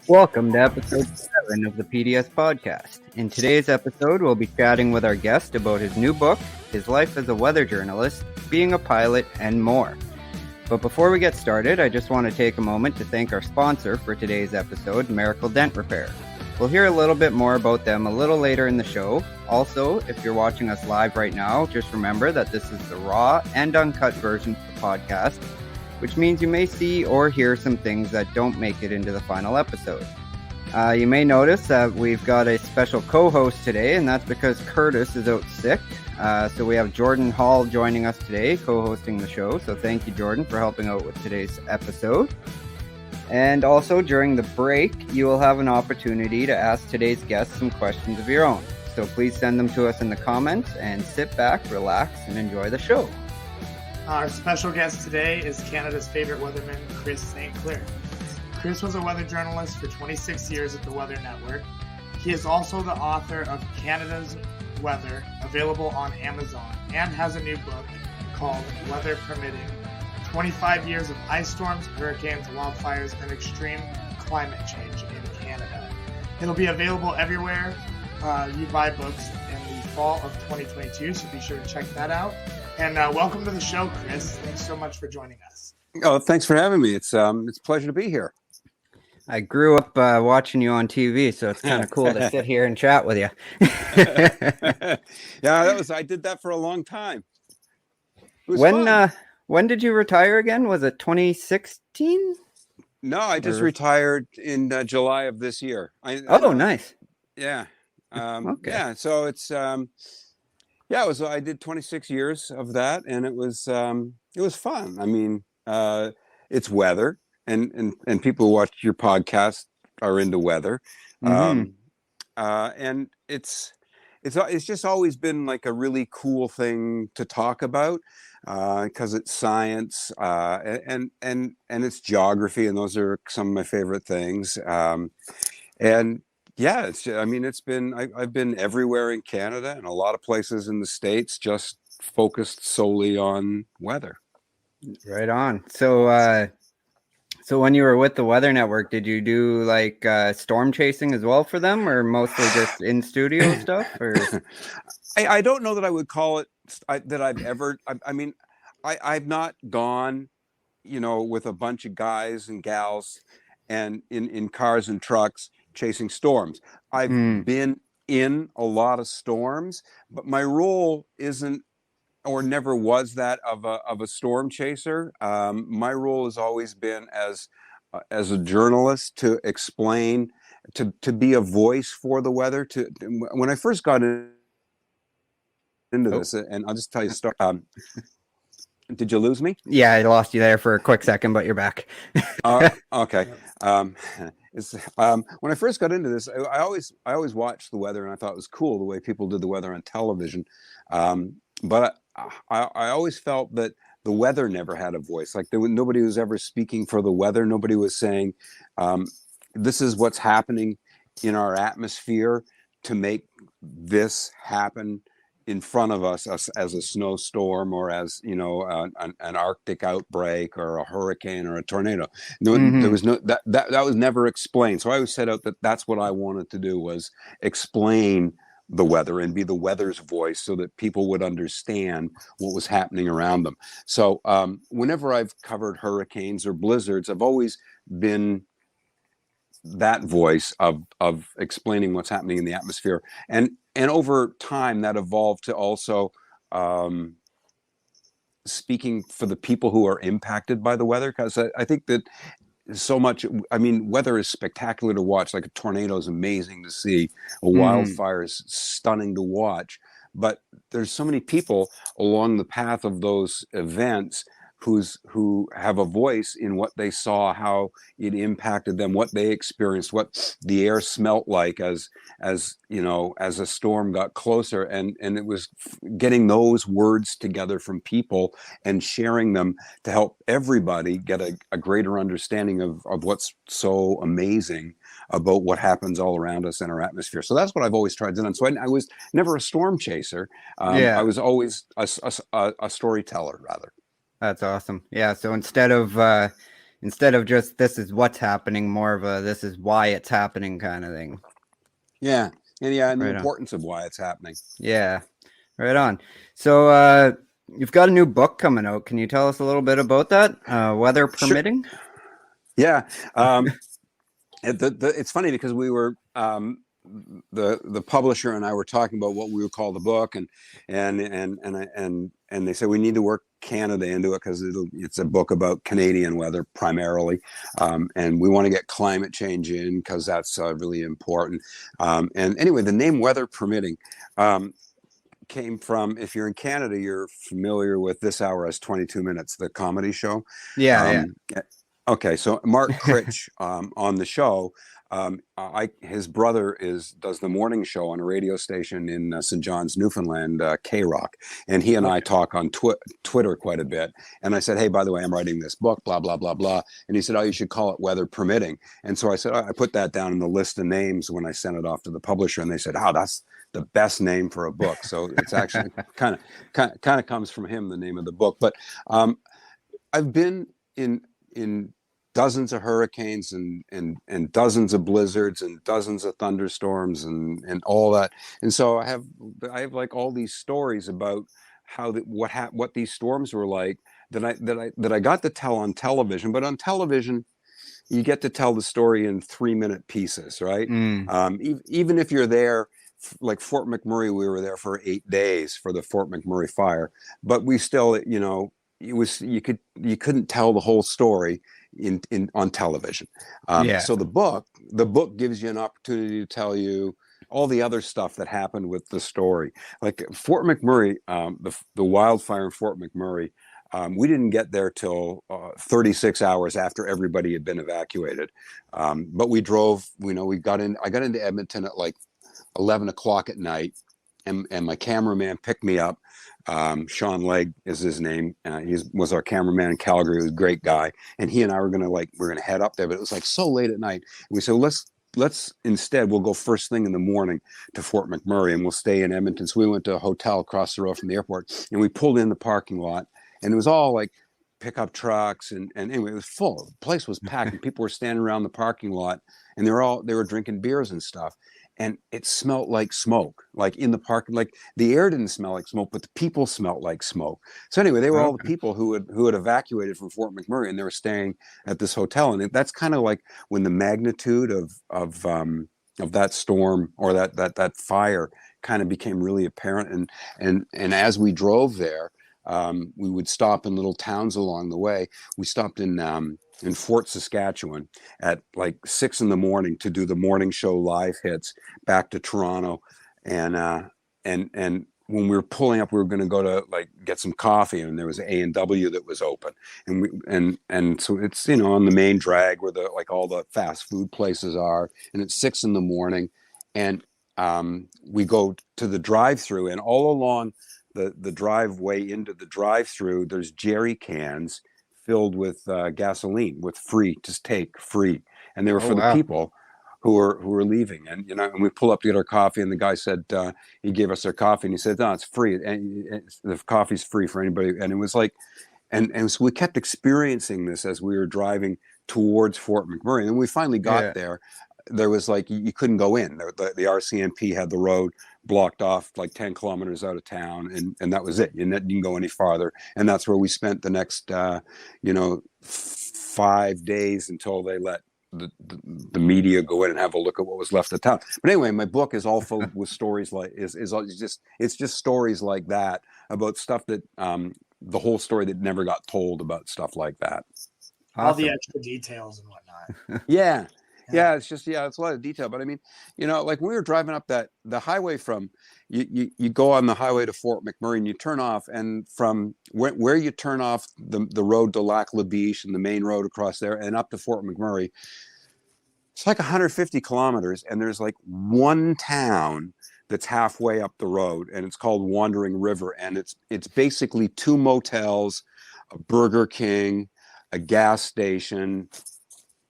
Welcome to episode 7 of the PDS podcast. In today's episode, we'll be chatting with our guest about his new book, his life as a weather journalist, being a pilot, and more. But before we get started, I just want to take a moment to thank our sponsor for today's episode, Miracle Dent Repair. We'll hear a little bit more about them a little later in the show. Also, if you're watching us live right now, just remember that this is the raw and uncut version of the podcast, which means you may see or hear some things that don't make it into the final episode. You may notice that we've got a special co-host today, and that's because Curtis is out sick. So we have Jordan Hall joining us today, co-hosting the show. So thank you, Jordan, for helping out with today's episode. And also, during the break, you will have an opportunity to ask today's guests some questions of your own. So please send them to us in the comments and sit back, relax, and enjoy the show. Our special guest today is Canada's favorite weatherman, St Clair. Chris was a weather journalist for 26 years at the Weather Network. He is also the author of Canada's Weather, available on Amazon, and has a new book called Weather Permitting: 25 Years of Ice Storms, Hurricanes, Wildfires, and Extreme Climate Change in Canada. It'll be available everywhere you buy books in the fall of 2022, so be sure to check that out. And welcome to the show, Chris. Thanks so much for joining us. Oh, thanks for having me. It's a pleasure to be here. I grew up watching you on TV, so it's kind of cool to sit here and chat with you. Yeah, I did that for a long time. It was fun. When did you retire again? Was it 2016? No, I just retired in July of this year. Nice. Yeah. Okay. Yeah. So it's I did 26 years of that, and it was fun. I mean, it's weather, and people who watch your podcast are into weather, and it's just always been like a really cool thing to talk about, because it's science, and it's geography, and those are some of my favorite things. And yeah, I've been everywhere in Canada and a lot of places in the States, just focused solely on weather. Right on. So when you were with the Weather Network, did you do like storm chasing as well for them, or mostly just in studio stuff? Or I don't know that I would call it that I've ever. I've not gone, with a bunch of guys and gals, and in cars and trucks chasing storms. I've been in a lot of storms, but my role isn't, or never was, that of a storm chaser. My role has always been as a journalist to explain, to be a voice for the weather. When I first got into this, and I'll just tell you a story. Did you lose me? Yeah, I lost you there for a quick second, but you're back. Okay. When I first got into this, I always watched the weather, and I thought it was cool the way people did the weather on television. But I always felt that the weather never had a voice. Like nobody was ever speaking for the weather. Nobody was saying, this is what's happening in our atmosphere to make this happen in front of us as a snowstorm, or as an Arctic outbreak, or a hurricane, or a tornado. There was no that was never explained. So I always set out that that's what I wanted to do, was explain the weather and be the weather's voice, so that people would understand what was happening around them. So whenever I've covered hurricanes or blizzards, I've always been that voice of explaining what's happening in the atmosphere. And over time, that evolved to also speaking for the people who are impacted by the weather, because I think that so much, weather is spectacular to watch. Like a tornado is amazing to see. A wildfire is stunning to watch. But there's so many people along the path of those events who have a voice in what they saw, how it impacted them, what they experienced, what the air smelt like as a storm got closer, and it was getting those words together from people and sharing them to help everybody get a greater understanding of what's so amazing about what happens all around us in our atmosphere. So that's what I've always tried to do. So I was never a storm chaser. I was always a storyteller, rather. That's awesome. Yeah. So instead of, instead of just this is what's happening, more of a this is why it's happening kind of thing. Yeah, and the Right on. importance of why it's happening. Yeah, right on. So you've got a new book coming out. Can you tell us a little bit about that? Weather permitting? Sure. Yeah. It's funny because we were the publisher and I were talking about what we would call the book, and they said we need to work Canada into it because it's a book about Canadian weather primarily, and we want to get climate change in because that's really important. And anyway, the name Weather Permitting came from, if you're in Canada, you're familiar with This Hour Has 22 Minutes, the comedy show. Yeah. Okay, so Mark Critch on the show, his brother does the morning show on a radio station in St. John's, Newfoundland, K-Rock, and he and I talk on Twitter quite a bit. And I said, hey, by the way, I'm writing this book, blah, blah, blah, blah. And he said, oh, you should call it Weather Permitting. And so I said, I put that down in the list of names when I sent it off to the publisher, and they said, oh, that's the best name for a book. So it's actually kind of comes from him, the name of the book. But I've been in dozens of hurricanes and dozens of blizzards and dozens of thunderstorms and all that. And so I have like all these stories about how what these storms were like that I got to tell on television. But on television, you get to tell the story in 3-minute pieces, right? Even if you're there, like Fort McMurray, we were there for 8 days for the Fort McMurray fire, but we still, you couldn't tell the whole story on television. So the book gives you an opportunity to tell you all the other stuff that happened with the story. Like Fort McMurray, the wildfire in Fort McMurray, we didn't get there till 36 hours after everybody had been evacuated. But we drove, I got into Edmonton at like 11 o'clock at night, and my cameraman picked me up. Sean Legg is his name. He was our cameraman in Calgary. He was a great guy. And he and I were gonna head up there, but it was like so late at night. And we said, let's instead, we'll go first thing in the morning to Fort McMurray and we'll stay in Edmonton. So we went to a hotel across the road from the airport, and we pulled in the parking lot, and it was all like pickup trucks. And anyway, it was full. The place was packed, and people were standing around the parking lot, and they were drinking beers and stuff. And it smelled like smoke, like in the park. Like the air didn't smell like smoke, but the people smelled like smoke. So anyway, they were all the people who had evacuated from Fort McMurray, and they were staying at this hotel. And that's kind of like when the magnitude of that storm or that fire kind of became really apparent. And as we drove there, we would stop in little towns along the way. We stopped in Fort Saskatchewan at like 6 a.m. to do the morning show live hits back to Toronto. And when we were pulling up, we were going to go to like get some coffee, and there was A&W that was open. And so it's, on the main drag where all the fast food places are. And it's 6 a.m. and we go to the drive-through, and all along the driveway into the drive-through, there's jerry cans filled with gasoline with free, and they were for the people who were leaving. And we pull up to get our coffee, and the guy said he gave us our coffee, and he said, no, it's free, and the coffee's free for anybody. And it was like, and so we kept experiencing this as we were driving towards Fort McMurray. And when we finally got there, there was like, you couldn't go in. The RCMP had the road blocked off like 10 kilometers out of town, and that was it. You didn't go any farther. And that's where we spent the next 5 days until they let the media go in and have a look at what was left of town. But anyway, my book is all filled with stories like it's just stories like that about stuff that the whole story that never got told about stuff like that. All the extra details and whatnot. Yeah, it's just it's a lot of detail. But I mean, like when we were driving up the highway from you go on the highway to Fort McMurray, and you turn off, and from where you turn off the road to Lac La Biche and the main road across there and up to Fort McMurray, it's like 150 kilometers, and there's like one town that's halfway up the road, and it's called Wandering River, and it's basically 2 motels, a Burger King, a gas station,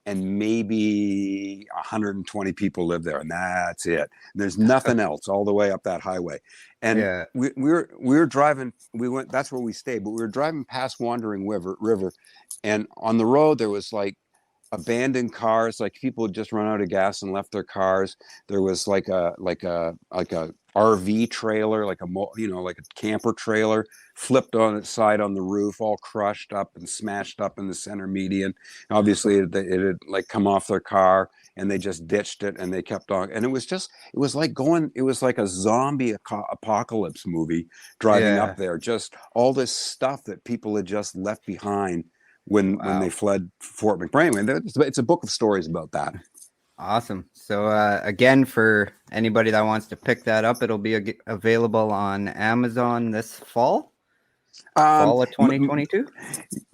and maybe 120 people live there, and that's it. And there's nothing else all the way up that highway. And we were driving. That's where we stayed. But we were driving past Wandering River, and on the road there was like abandoned cars, like people had just run out of gas and left their cars. There was like a RV trailer, like like a camper trailer, flipped on its side on the roof, all crushed up and smashed up in the center median. Obviously it had like come off their car, and they just ditched it and they kept on. And it was like a zombie apocalypse movie driving Yeah. up there, just all this stuff that people had just left behind when they fled Fort McMurray. It's a book of stories about that. Awesome. So again, for anybody that wants to pick that up, it'll be available on Amazon this fall of 2022.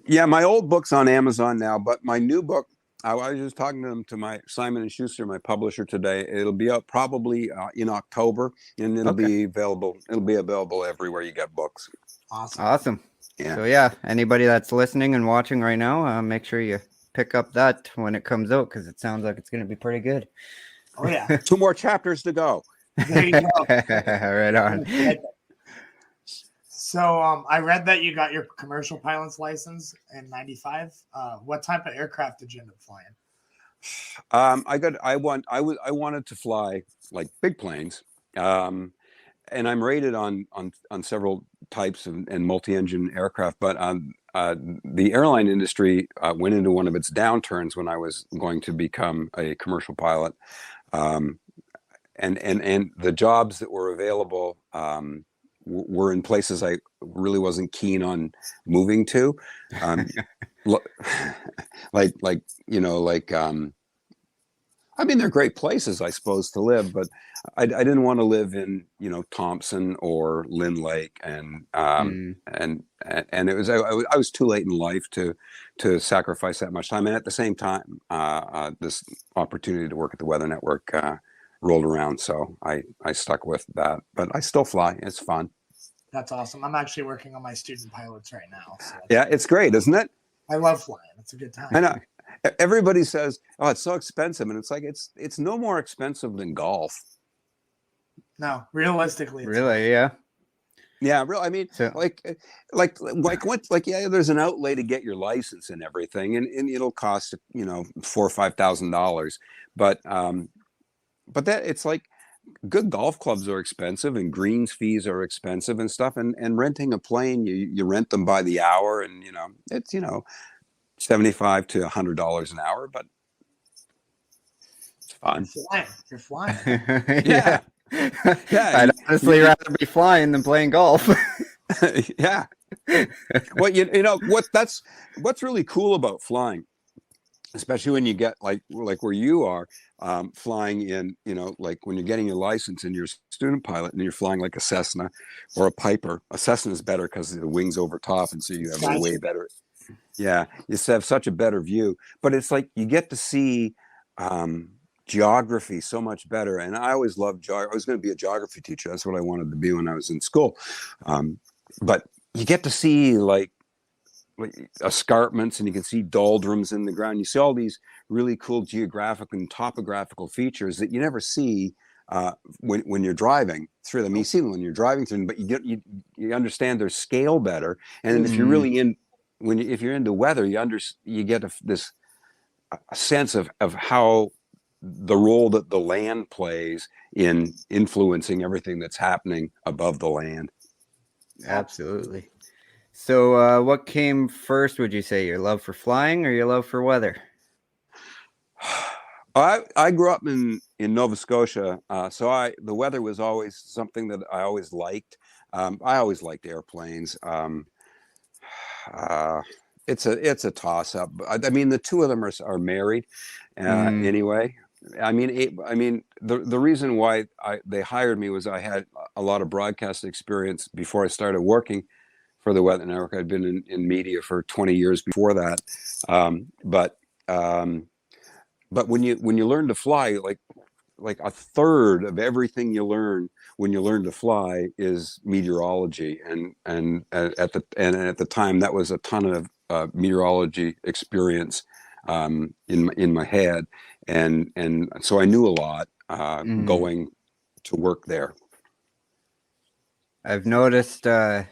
Yeah, my old book's on Amazon now, but my new book, I was just talking to my Simon & Schuster, my publisher, today. It'll be out probably in October, and it'll be available. It'll be available everywhere you get books. Awesome. Yeah. So yeah, anybody that's listening and watching right now, make sure you pick up that when it comes out, because it sounds like it's going to be pretty good. Oh yeah. 2 more chapters to go. There you go. Right on. So I read that you got your commercial pilot's license in '95. What type of aircraft did you end up flying? I wanted to fly like big planes. And I'm rated on several types and multi-engine aircraft, but the airline industry went into one of its downturns when I was going to become a commercial pilot, and the jobs that were available were in places I really wasn't keen on moving to, I mean, they're great places, I suppose, to live, but I didn't want to live in, Thompson or Lynn Lake, and it was I was too late in life to sacrifice that much time. And at the same time, this opportunity to work at the Weather Network rolled around, so I stuck with that. But I still fly; it's fun. That's awesome. I'm actually working on my student pilots right now. So yeah, it's great, isn't it? I love flying. It's a good time. I know. Everybody says, "Oh, it's so expensive," and it's like it's no more expensive than golf. No, realistically, Really, yeah. Yeah, real. I mean, So- yeah. There's an outlay to get your license and everything, and it'll cost $4,000 or $5,000. But that it's like good golf clubs are expensive, and greens fees are expensive and stuff. And renting a plane, you rent them by the hour, and it's $75 to $100 an hour, but it's fun. You're flying. Yeah. Yeah, I'd honestly rather be flying than playing golf. yeah. Well, what's really cool about flying, especially when you get like where you are, flying in, like when you're getting your license and you're a student pilot and you're flying like a Cessna or a Piper. A Cessna is better because the wings over top, and so you have a way better. Yeah, you have such a better view. But it's like you get to see geography so much better. And I always loved geography. I was going to be a geography teacher. That's what I wanted to be when I was in school. But you get to see like escarpments, and you can see doldrums in the ground. You see all these really cool geographic and topographical features that you never see when you're driving through them. You see them when you're driving through them, but you understand their scale better. And then if you're really if you're into weather, you get this sense of how the role that the land plays in influencing everything that's happening above the land. Absolutely. So what came first, would you say? Your love for flying or your love for weather? I grew up in Nova Scotia, so the weather was always something that I always liked. I always liked airplanes. It's a toss up. I mean, the two of them are married anyway. I mean, the reason why they hired me was I had a lot of broadcast experience before I started working for the Weather Network. I'd been in media for 20 years before that. But when you learn to fly, like a third of everything you learn when you learn to fly is meteorology, and at the time that was a ton of meteorology experience in my head, and so I knew a lot going to work there. I've noticed the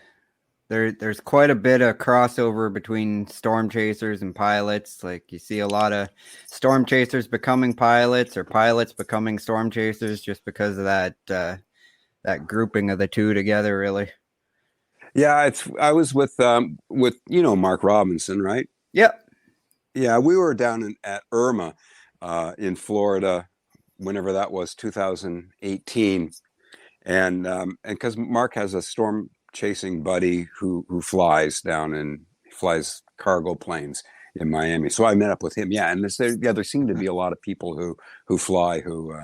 there's quite a bit of crossover between storm chasers and pilots. Like you see a lot of storm chasers becoming pilots or pilots becoming storm chasers just because of that grouping of the two together, really. Yeah, I was with Mark Robinson, right? Yep. Yeah, we were down at Irma in Florida, whenever that was, 2018, and because Mark has a storm chasing buddy who flies cargo planes in Miami, so I met up with him. Yeah, and there seem to be a lot of people who fly who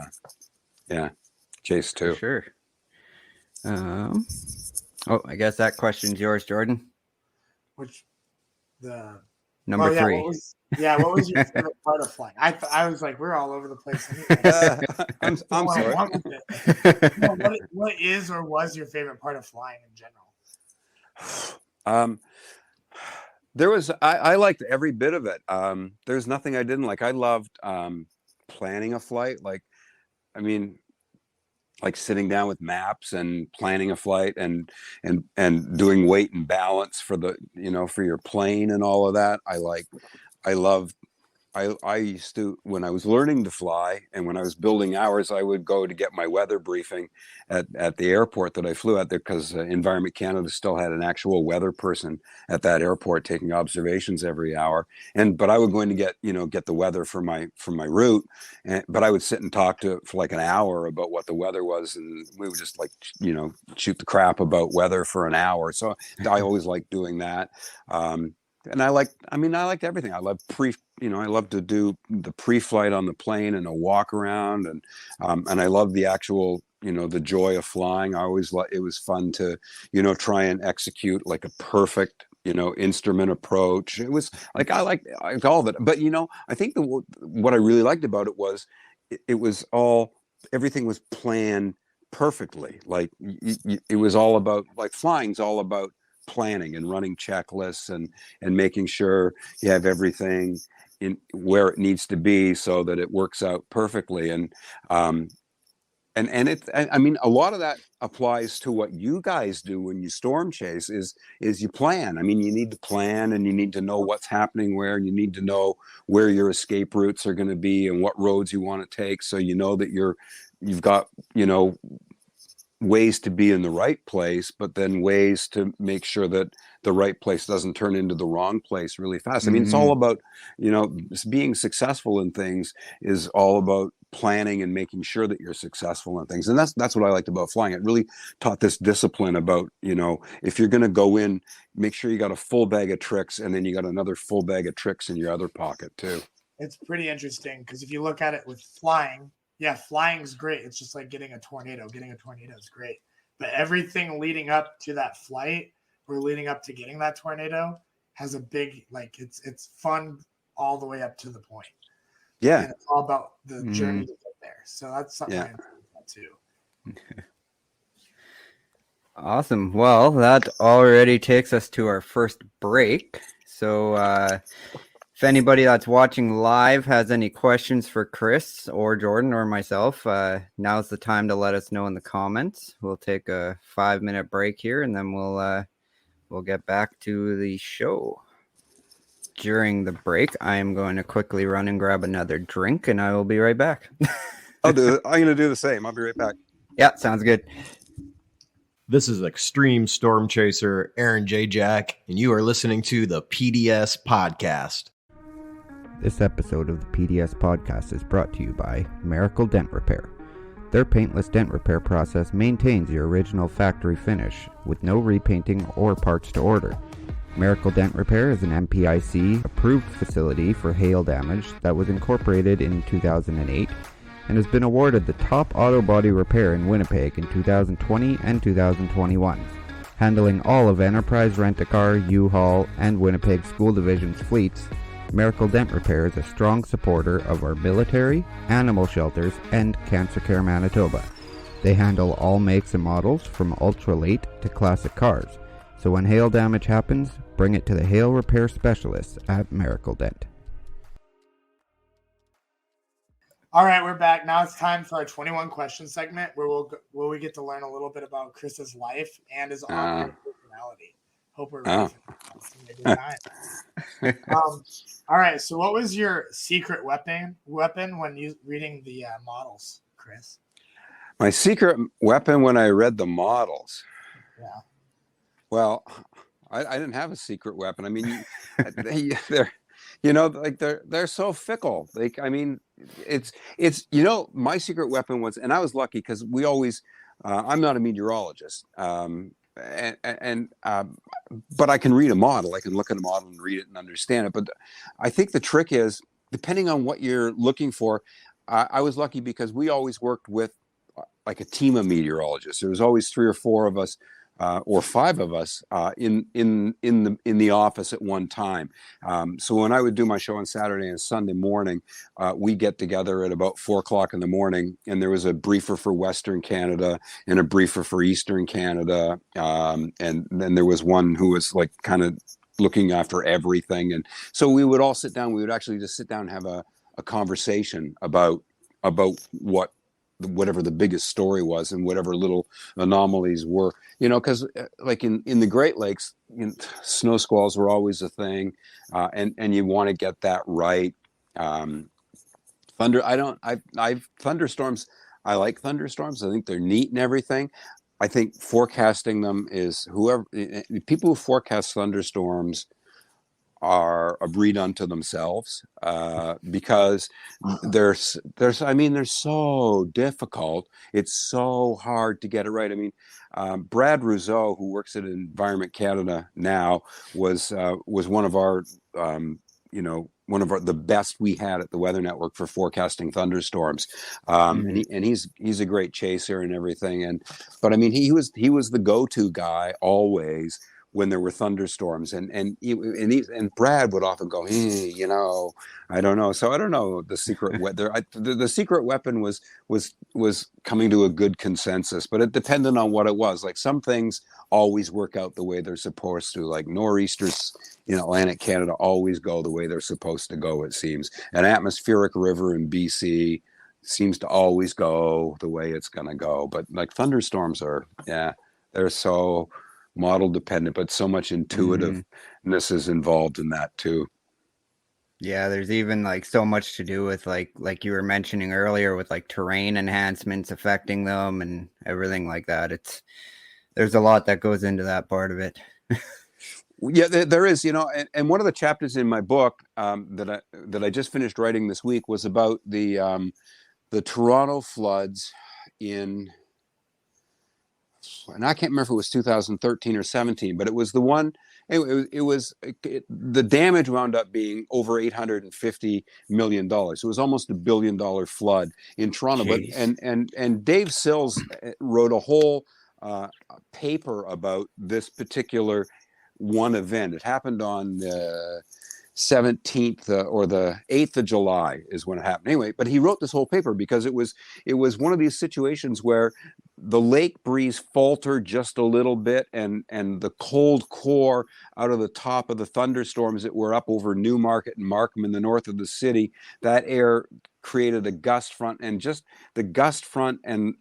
chase too. For sure. I guess that question's yours, Jordan. Number 3. What was your favorite part of flying? I was like, we're all over the place. I'm sorry. What is or was your favorite part of flying in general? I liked every bit of it. There's nothing I didn't like. I loved planning a flight. Like sitting down with maps and planning a flight and doing weight and balance for for your plane and all of that. I used to, when I was learning to fly and when I was building hours, I would go to get my weather briefing at the airport that I flew at there, because Environment Canada still had an actual weather person at that airport taking observations every hour. But I would go in to get the weather for my route, but I would sit and talk for like an hour about what the weather was, and we would just shoot the crap about weather for an hour. So I always liked doing that. And I liked everything. I loved I love to do the pre-flight on the plane and a walk around, and I love the actual, the joy of flying. It was fun to, try and execute like a perfect, instrument approach. It was like, I liked all of it. But, I think what I really liked about it was everything was planned perfectly. Like it was all about, like, flying's all about planning and running checklists and making sure you have everything in where it needs to be so that it works out perfectly. And a lot of that applies to what you guys do when you storm chase is you plan. You need to plan, and you need to know what's happening where, and you need to know where your escape routes are going to be and what roads you want to take, so that you've got ways to be in the right place, but then ways to make sure that the right place doesn't turn into the wrong place really fast. It's all about, being successful in things is all about planning and making sure that you're successful in things. And that's what I liked about flying. It really taught this discipline about, if you're going to go in, make sure you got a full bag of tricks, and then you got another full bag of tricks in your other pocket too. It's pretty interesting, because if you look at it with flying, yeah, flying's great. It's just like getting a tornado. Getting a tornado is great. But everything leading up to that flight or leading up to getting that tornado has a big, it's fun all the way up to the point. Yeah. And it's all about the journey to get there. So that's something I enjoy too. Awesome. Well, that already takes us to our first break. So, if anybody that's watching live has any questions for Chris or Jordan or myself, now's the time to let us know in the comments. We'll take a 5-minute break here, and then we'll get back to the show. During the break, I am going to quickly run and grab another drink, and I will be right back. I'm going to do the same. I'll be right back. Yeah, sounds good. This is Extreme Storm Chaser Aaron J. Jack, and you are listening to the PDS Podcast. This episode of the PDS Podcast is brought to you by Miracle Dent Repair. Their paintless dent repair process maintains your original factory finish with no repainting or parts to order. Miracle Dent Repair is an MPIC approved facility for hail damage that was incorporated in 2008 and has been awarded the top auto body repair in Winnipeg in 2020 and 2021, handling all of Enterprise Rent-A-Car, U-Haul, and Winnipeg School Division's fleets. Miracle Dent Repair is a strong supporter of our military, animal shelters, and Cancer Care Manitoba. They handle all makes and models from ultra-late to classic cars. So when hail damage happens, bring it to the hail repair specialists at Miracle Dent. All right, we're back. Now it's time for our 21 question segment where we get to learn a little bit about Chris's life and his online personality. Hope we're ready for that. All right. So, what was your secret weapon when you reading the models, Chris? My secret weapon when I read the models. Yeah. Well, I didn't have a secret weapon. I mean, they're they're so fickle. It's my secret weapon was, and I was lucky because we always. I'm not a meteorologist, but I can read a model. I can look at a model and read it and understand it. But I think the trick is, depending on what you're looking for, I was lucky because we always worked with like a team of meteorologists. There was always 3 or 4 of us, or 5 of us in the office at one time. So when I would do my show on Saturday and Sunday morning, we get together at about 4:00 in the morning, and there was a briefer for Western Canada and a briefer for Eastern Canada, and then there was one who was like kind of looking after everything. And so we would all sit down. We would actually just sit down and have a conversation about whatever the biggest story was and whatever little anomalies were, because like in the Great Lakes, snow squalls were always a thing, and you want to get that right. Thunderstorms. I like thunderstorms. I think they're neat and everything. I think forecasting them is people who forecast thunderstorms are a breed unto themselves, because they're so difficult. It's so hard to get it right. I mean, Brad Rousseau, who works at Environment Canada now, was one of our the best we had at the Weather Network for forecasting thunderstorms, and he's a great chaser and everything. But I mean, he was the go-to guy always when there were thunderstorms, and Brad would often go, I don't know. So I don't know the secret weather. The secret weapon was coming to a good consensus, but it depended on what it was. Like some things always work out the way they're supposed to. Like nor'easters in Atlantic Canada always go the way they're supposed to go. It seems an atmospheric river in BC seems to always go the way it's going to go. But like thunderstorms they're so model dependent, but so much intuitiveness is involved in that too. Yeah, there's even like so much to do with like you were mentioning earlier with like terrain enhancements affecting them and everything like that. There's a lot that goes into that part of it. Yeah, there is, and one of the chapters in my book that I just finished writing this week was about the Toronto floods and I can't remember if it was 2013 or 17, but it was the one. The damage wound up being over $850 million. It was almost $1 billion flood in Toronto. Jeez. But and Dave Sills wrote a whole paper about this particular one event. It happened on the 17th or the 8th of July is when it happened. Anyway, but he wrote this whole paper because it was one of these situations where the lake breeze faltered just a little bit, and the cold core out of the top of the thunderstorms that were up over Newmarket and Markham in the north of the city, that air created a gust front, and just the gust front and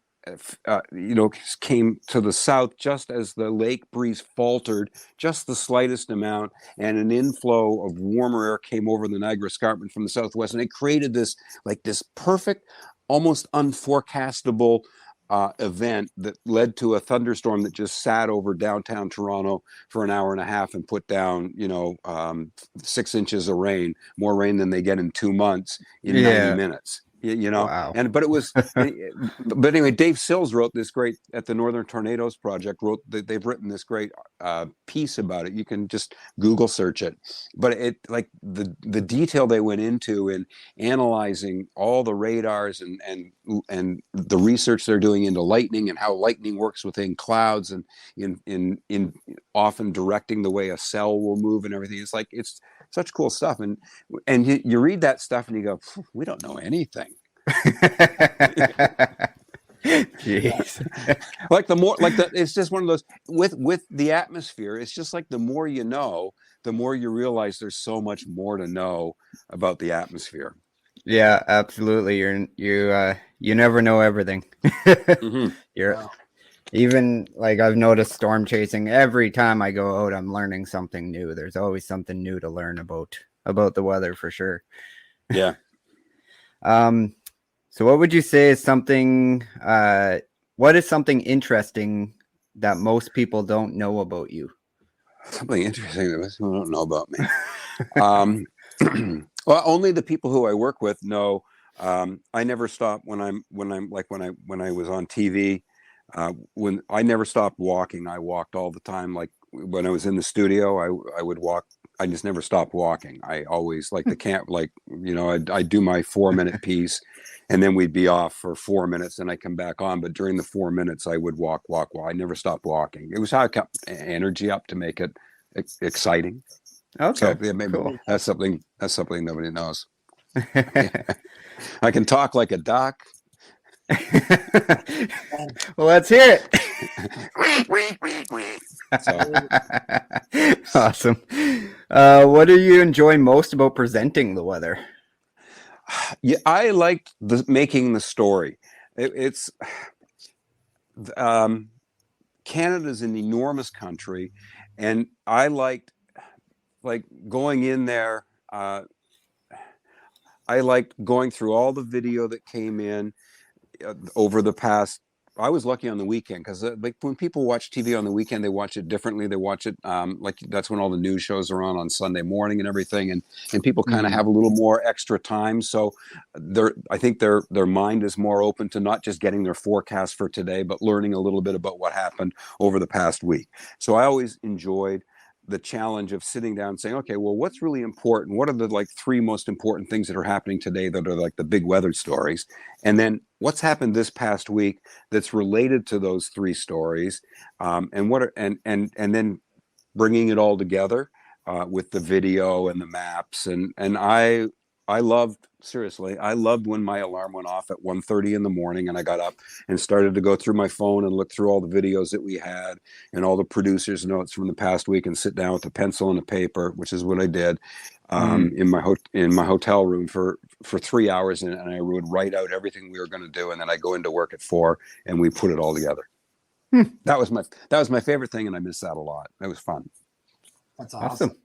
came to the south just as the lake breeze faltered just the slightest amount, and an inflow of warmer air came over the Niagara Escarpment from the southwest, and it created this perfect, almost unforecastable event that led to a thunderstorm that just sat over downtown Toronto for an hour and a half and put down 6 inches of rain, more rain than they get in 2 months in 90 minutes. Wow. But it was, but anyway, Dave Sills wrote this great at the Northern Tornadoes Project. They've written this great piece about it. You can just Google search it. But it the detail they went into in analyzing all the radars and the research they're doing into lightning and how lightning works within clouds and in often directing the way a cell will move and everything. It's such cool stuff, and you read that stuff and you go, we don't know anything. Jeez. It's just one of those with the atmosphere. It's just like the more you know, the more you realize there's so much more to know about the atmosphere. Yeah, absolutely. You never know everything. Mm-hmm. Even like I've noticed storm chasing every time I go out, I'm learning something new. There's always something new to learn about the weather for sure. Yeah. So what would you say is something what is something interesting that most people don't know about you? Something interesting that most people don't know about me. Well, only the people who I work with know. I never stop when I was on TV. When I never stopped walking, I walked all the time. Like when I was in the studio, I would walk. I just never stopped walking. I always like the camp, like, I'd do my 4-minute piece, and then we'd be off for 4 minutes, and I come back on. But during the 4 minutes, I would walk. I never stopped walking. It was how I kept energy up to make it exciting. Okay, So yeah, maybe cool. that's something nobody knows. I can talk like a duck. Well, let's hear it. Awesome. What do you enjoy most about presenting the weather? Yeah, I liked making the story. It's Canada's an enormous country, and I liked going in there. I liked going through all the video that came in over the past. I was lucky on the weekend because like when people watch TV on the weekend, they watch it differently. They watch it like that's when all the news shows are on Sunday morning and everything, and people kind of have a little more extra time. So I think their mind is more open to not just getting their forecast for today, but learning a little bit about what happened over the past week. So I always enjoyed the challenge of sitting down and saying, okay, well, what's really important? What are the 3 most important things that are happening today that are like the big weather stories? And then what's happened this past week that's related to those 3 stories? And then bringing it all together with the video and the maps. And I loved when my alarm went off at 1:30 in the morning and I got up and started to go through my phone and look through all the videos that we had and all the producers' notes from the past week and sit down with a pencil and a paper, which is what I did in my hotel room for 3 hours, and I would write out everything we were going to do, and then I go into work at 4 and we put it all together. That was my favorite thing, and I miss that a lot. It was fun. That's awesome.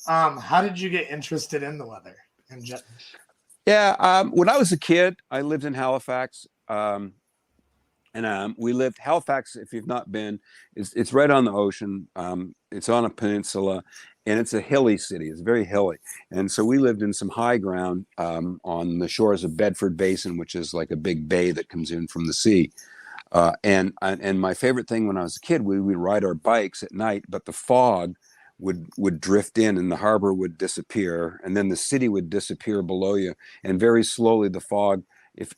How did you get interested in the weather? Yeah, when I was a kid, I lived in Halifax, and Halifax. If you've not been, it's right on the ocean. It's on a peninsula, and it's a hilly city. It's very hilly, and so we lived in some high ground on the shores of Bedford Basin, which is like a big bay that comes in from the sea. And my favorite thing when I was a kid, we would ride our bikes at night, but the fog would drift in and the harbor would disappear, and then the city would disappear below you, and very slowly the fog,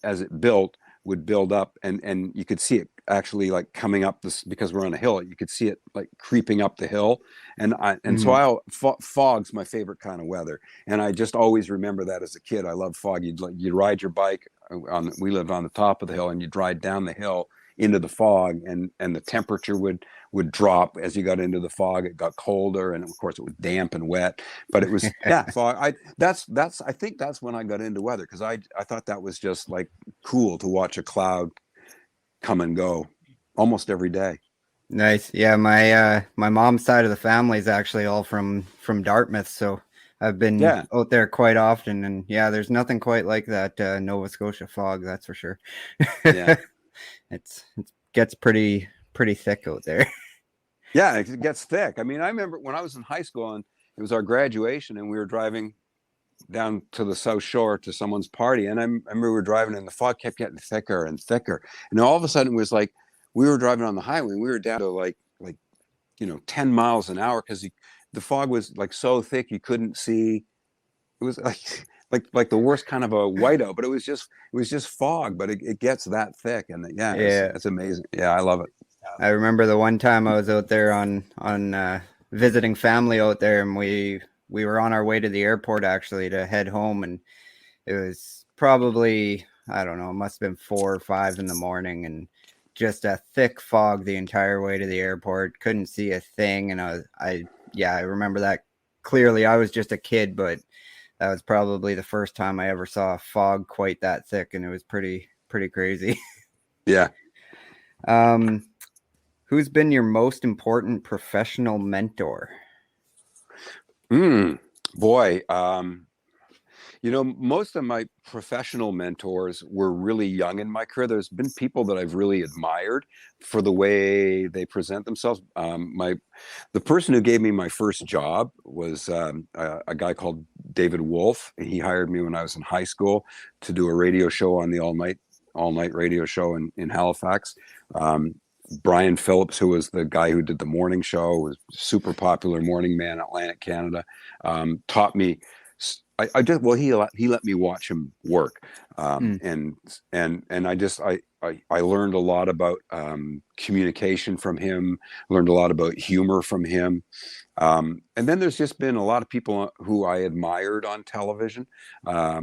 as it built, would build up, and you could see it actually like coming up this, because we're on a hill, you could see it like creeping up the hill, so fog's my favorite kind of weather, and I just always remember that as a kid. I love fog. You'd ride your bike we lived on the top of the hill, and you'd ride down the hill into the fog, and the temperature would drop as you got into the fog. It got colder, and of course it was damp and wet, but it was fog. I think that's when I got into weather, because I thought that was just like cool to watch a cloud come and go almost every day. Nice. Yeah, my mom's side of the family is actually all from Dartmouth, so I've been out there quite often, and there's nothing quite like that Nova Scotia fog, that's for sure. Yeah. It gets pretty thick out there. Yeah, it gets thick. I mean, I remember when I was in high school and it was our graduation, and we were driving down to the South Shore to someone's party, and I remember we were driving, and the fog kept getting thicker and thicker, and all of a sudden it was like we were driving on the highway, and we were down to like 10 miles an hour, because the fog was like so thick you couldn't see. It was like the worst kind of a whiteout, but it was just fog, but it gets that thick, and it's amazing. Yeah, I love it. I remember the one time I was out there on visiting family out there, and we were on our way to the airport actually to head home, and it was probably, I don't know, it must have been 4 or 5 in the morning, and just a thick fog the entire way to the airport. Couldn't see a thing, and I remember that clearly. I was just a kid, but that was probably the first time I ever saw a fog quite that thick, and it was pretty crazy. Yeah. Who's been your most important professional mentor? Boy, most of my professional mentors were really young in my career. There's been people that I've really admired for the way they present themselves. The person who gave me my first job was a guy called David Wolf. He hired me when I was in high school to do a radio show on the all night radio show in Halifax. Brian Phillips, who was the guy who did the morning show, was super popular morning man in Atlantic Canada, taught me. He let me watch him work, and I learned a lot about communication from him. Learned a lot about humor from him, and then there's just been a lot of people who I admired on television. I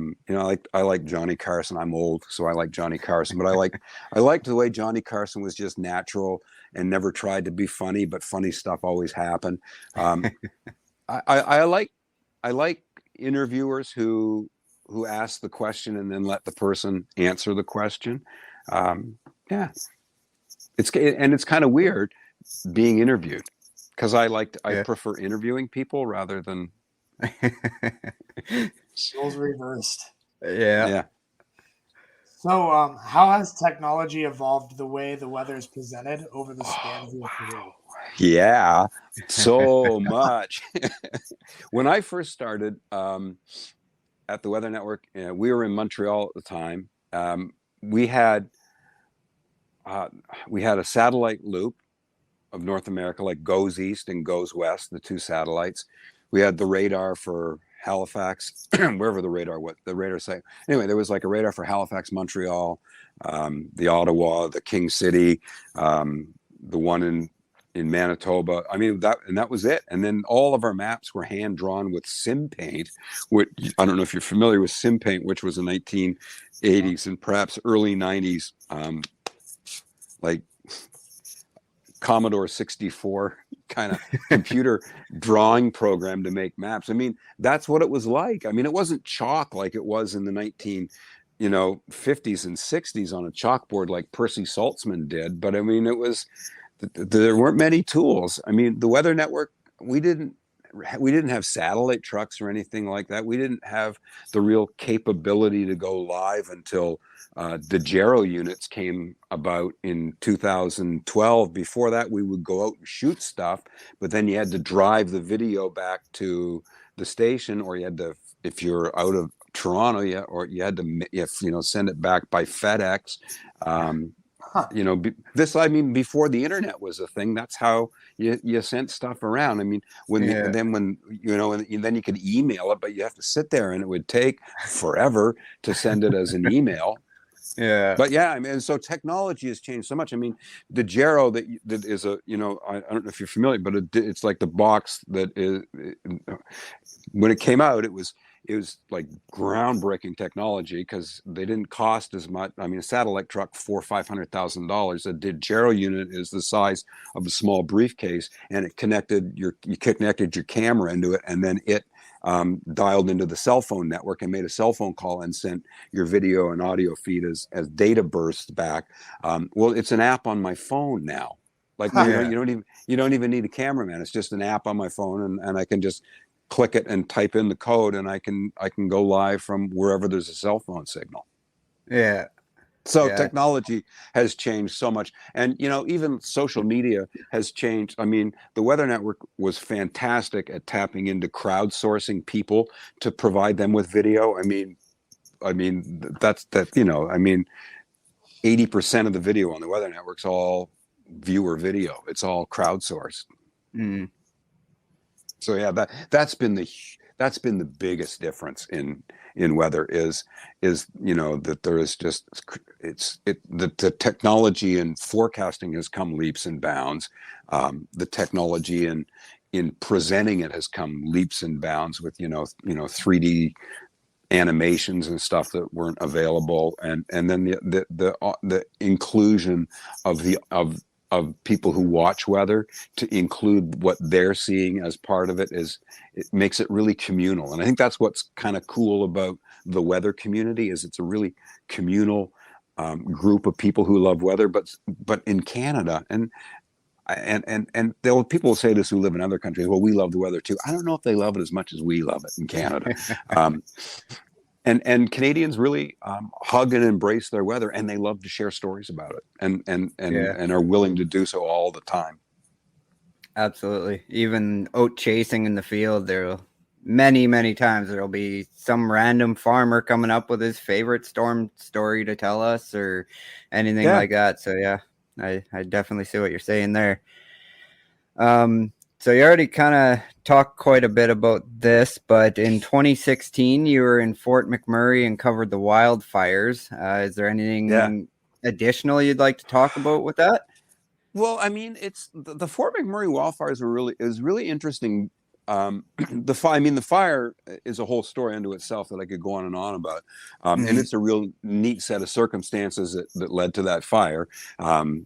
like Johnny Carson. I'm old, so I like Johnny Carson, but I liked the way Johnny Carson was just natural and never tried to be funny, but funny stuff always happened. I like interviewers who ask the question and then let the person answer the question. It's kind of weird being interviewed because I prefer interviewing people rather than roles reversed. Yeah. So, how has technology evolved the way the weather is presented over the span of your career? Yeah, so much. When I first started at the Weather Network, we were in Montreal at the time. We had a satellite loop of North America, like goes east and goes west, the two satellites. We had the radar for Halifax, wherever the radar site. Anyway, there was like a radar for Halifax, Montreal, the Ottawa, the King City, the one in Manitoba. I mean, that was it. And then all of our maps were hand drawn with sim paint, which I don't know if you're familiar with sim paint, which was the 1980s and perhaps early 90s, like Commodore 64 kind of computer drawing program to make maps. I mean, that's what it was like. I mean, it wasn't chalk like it was in the 50s and 60s on a chalkboard like Percy Saltzman did. But I mean, there weren't many tools. I mean, the Weather Network, we didn't have satellite trucks or anything like that. We didn't have the real capability to go live until the gyro units came about in 2012. Before that, we would go out and shoot stuff, but then you had to drive the video back to the station, or you had to, if you're out of Toronto, you had to send it back by FedEx. Before the internet was a thing, that's how you sent stuff around. I mean, then you could email it, but you have to sit there and it would take forever to send it as an email. Yeah. But yeah, I mean, so technology has changed so much. I mean, the gyro that is I don't know if you're familiar, but it's like the box that is, when it came out, it was like groundbreaking technology because they didn't cost as much. I mean, a satellite truck $400,000-$500,000. A gyro unit is the size of a small briefcase, and you connected your camera into it, and then it dialed into the cell phone network and made a cell phone call and sent your video and audio feed as data bursts back. Well, it's an app on my phone now. Like you don't even need a cameraman. It's just an app on my phone, and I can just click it and type in the code, and I can go live from wherever there's a cell phone signal. Yeah. So technology has changed so much. And, even social media has changed. I mean, the Weather Network was fantastic at tapping into crowdsourcing people to provide them with video. I mean, 80% of the video on the Weather Network's all viewer video. It's all crowdsourced. Mm. So yeah, that's been the biggest difference in weather is that there is just the technology and forecasting has come leaps and bounds. The technology in presenting it has come leaps and bounds with 3D animations and stuff that weren't available, and then the inclusion of people who watch weather to include what they're seeing as part of it makes it really communal. And I think that's what's kind of cool about the weather community is it's a really communal group of people who love weather, but in Canada, and people will say this who live in other countries, well, we love the weather too. I don't know if they love it as much as we love it in Canada. And Canadians really hug and embrace their weather, and they love to share stories about it, and are willing to do so all the time. Absolutely. Even oat chasing in the field, there'll many times there'll be some random farmer coming up with his favorite storm story to tell us or anything like that. So yeah, I definitely see what you're saying there. So you already kind of talked quite a bit about this, but in 2016 you were in Fort McMurray and covered the wildfires. Is there anything additional you'd like to talk about with that? Well, I mean, it's the Fort McMurray wildfires is really interesting. The fire is a whole story unto itself that I could go on and on about, and it's a real neat set of circumstances that led to that fire. And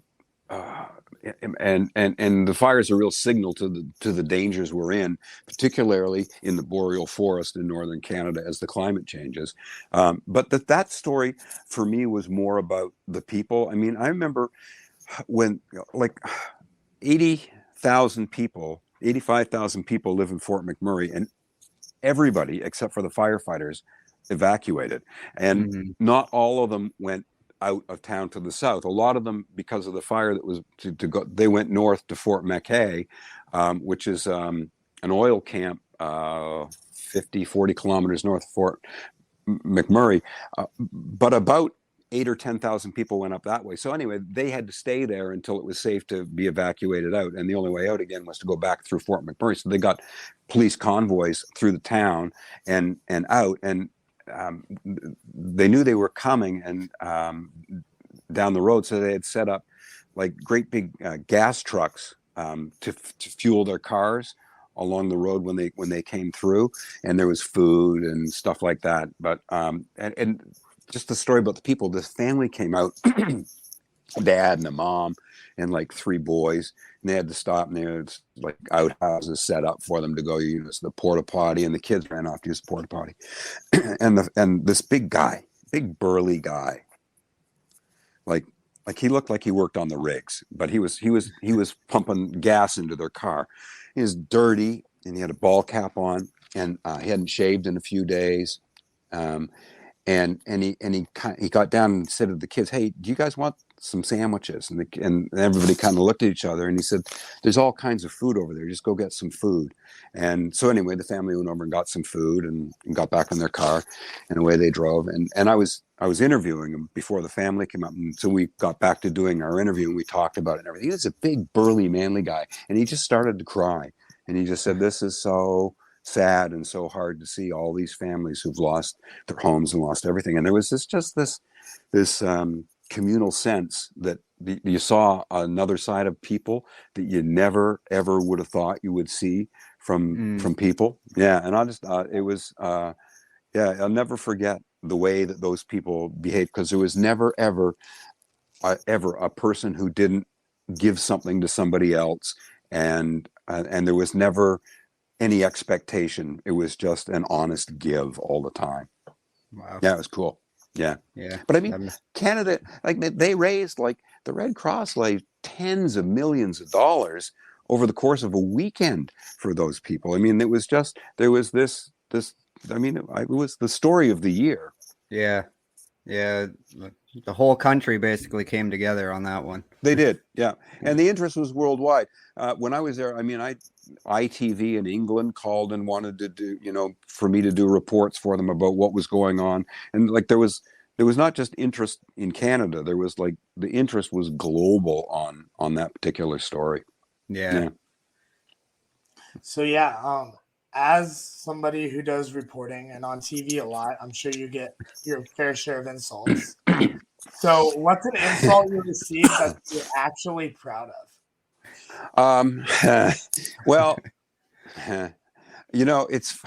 the fire is a real signal to the dangers we're in, particularly in the boreal forest in northern Canada as the climate changes. But that story for me was more about the people. I mean, I remember when like 85,000 people live in Fort McMurray, and everybody except for the firefighters evacuated, and not all of them went out of town to the south. A lot of them, because of the fire that was to go, they went north to Fort McKay, which is an oil camp 40 kilometers north of Fort McMurray, but about 8,000 or 10,000 people went up that way. So anyway, they had to stay there until it was safe to be evacuated out. And the only way out again was to go back through Fort McMurray. So they got police convoys through the town and out. And they knew they were coming and down the road. So they had set up like great big gas trucks to fuel their cars along the road when they came through. And there was food and stuff like that. But and just the story about the people, this family came out, dad and a mom and like 3 boys, and they had to stop, and there was like outhouses set up for them to go use the porta potty, and the kids ran off to use the porta potty. and this big burly guy, like he looked like he worked on the rigs, but he was pumping gas into their car. He was dirty, and he had a ball cap on, and he hadn't shaved in a few days. And he got down and said to the kids, "Hey, do you guys want some sandwiches?" And everybody kind of looked at each other, and he said, "There's all kinds of food over there. Just go get some food." And so anyway, the family went over and got some food and got back in their car, and away they drove. And I was interviewing him before the family came up, and so we got back to doing our interview, and we talked about it and everything. He was a big, burly, manly guy, and he just started to cry, and he just said, "This is so sad and so hard to see all these families who've lost their homes and lost everything." And there was this communal sense that you saw another side of people that you never ever would have thought you would see from people. Yeah, and I just it was I'll never forget the way that those people behaved, because there was never ever a person who didn't give something to somebody else, and there was never any expectation. It was just an honest give all the time. Wow. Yeah, it was cool. Yeah. But I mean, Canada, like they raised, like the Red Cross, like tens of millions of dollars over the course of a weekend for those people. I mean, there was this. I mean, it was the story of the year. Yeah. The whole country basically came together on that one. They did, yeah. And the interest was worldwide. When I was there, I mean, ITV in England called and wanted to do, for me to do reports for them about what was going on. And like there was not just interest in Canada. There was like the interest was global on that particular story. Yeah. So yeah, as somebody who does reporting and on TV a lot, I'm sure you get your fair share of insults. So what's an insult you received that you're actually proud of? Well, it's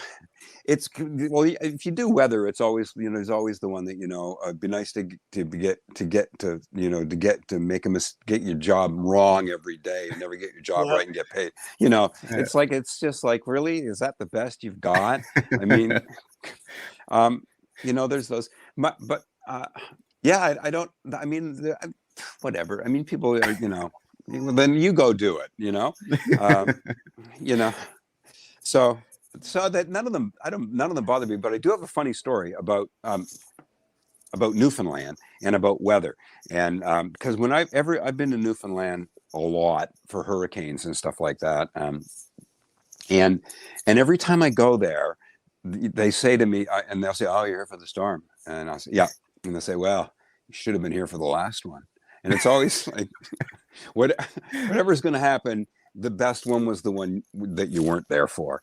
well, if you do weather, it's always, there's always the one that, it'd be nice to get your job wrong every day and never get your job right and get paid. It's like, it's just like, really, is that the best you've got? I mean, there's those, but Yeah, I don't. I mean, whatever. I mean, people are, well, then you go do it. Um, you know. So that none of them. None of them bother me. But I do have a funny story about Newfoundland and about weather. And because when I've been to Newfoundland a lot for hurricanes and stuff like that. And every time I go there, they say to me, and they'll say, "Oh, you're here for the storm," and I'll say, "Yeah," and they'll say, "Well, you should have been here for the last one." And it's always like, whatever's going to happen, the best one was the one that you weren't there for.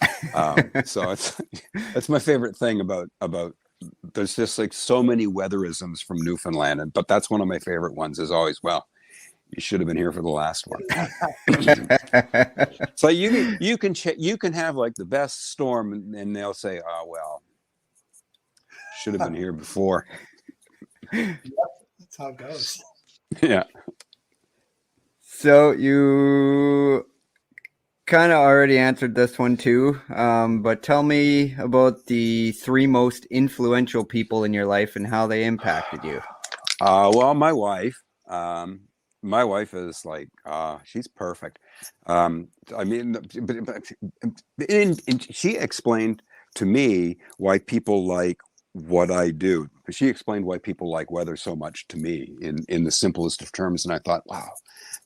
So that's my favorite thing about. There's just like so many weatherisms from Newfoundland, but that's one of my favorite ones. Is always, well, you should have been here for the last one. So you can have like the best storm, and they'll say, "Oh well, should have been here before." Yep, that's how it goes. Yeah. So you kind of already answered this one too, but tell me about the 3 most influential people in your life and how they impacted you. Well, my wife. My wife is like, she's perfect. I mean, she explained to me why people like what I do. She explained why people like weather so much to me in the simplest of terms. And I thought, wow,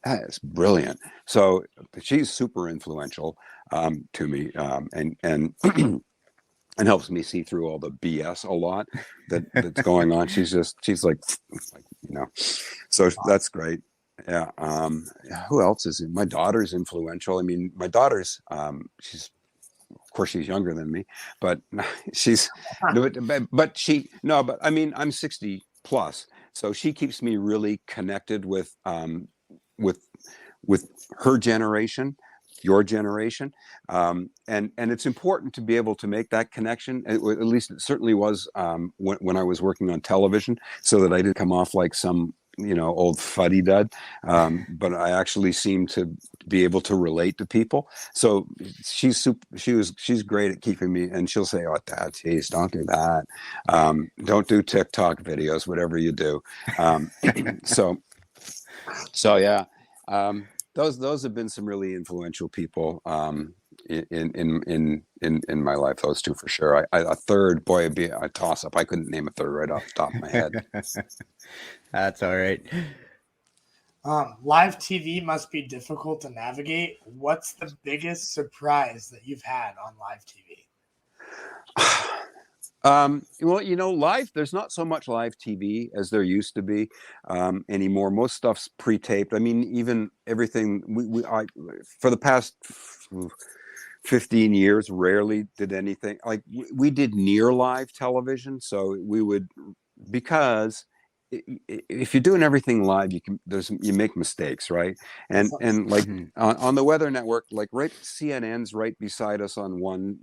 that is brilliant. So she's super influential to me, and and helps me see through all the BS a lot that's going on. She's like, so that's great. Yeah. Who else is in? My daughter's influential. I mean, my daughter's, she's, of course, she's younger than me, but she's, but I mean, I'm 60 plus, so she keeps me really connected with her generation, your generation. And it's important to be able to make that connection. At least it certainly was when I was working on television, so that I didn't come off like some old fuddy-dud, but I actually seem to be able to relate to people. So she's great at keeping me, and she'll say, "Oh, Dad, geez, don't do that. Don't do TikTok videos, whatever you do." So yeah, those have been some really influential people in my life. Those 2 for sure. A third, boy, it'd be a toss up. I couldn't name a third right off the top of my head. That's all right. Live TV must be difficult to navigate. What's the biggest surprise that you've had on live TV? Well, there's not so much live TV as there used to be anymore. Most stuff's pre-taped. I mean, even everything for the past 15 years, rarely did anything. Like we did near live television. So we would, because if you're doing everything live, you make mistakes, right? And like on the Weather Network, like CNN's right beside us on one,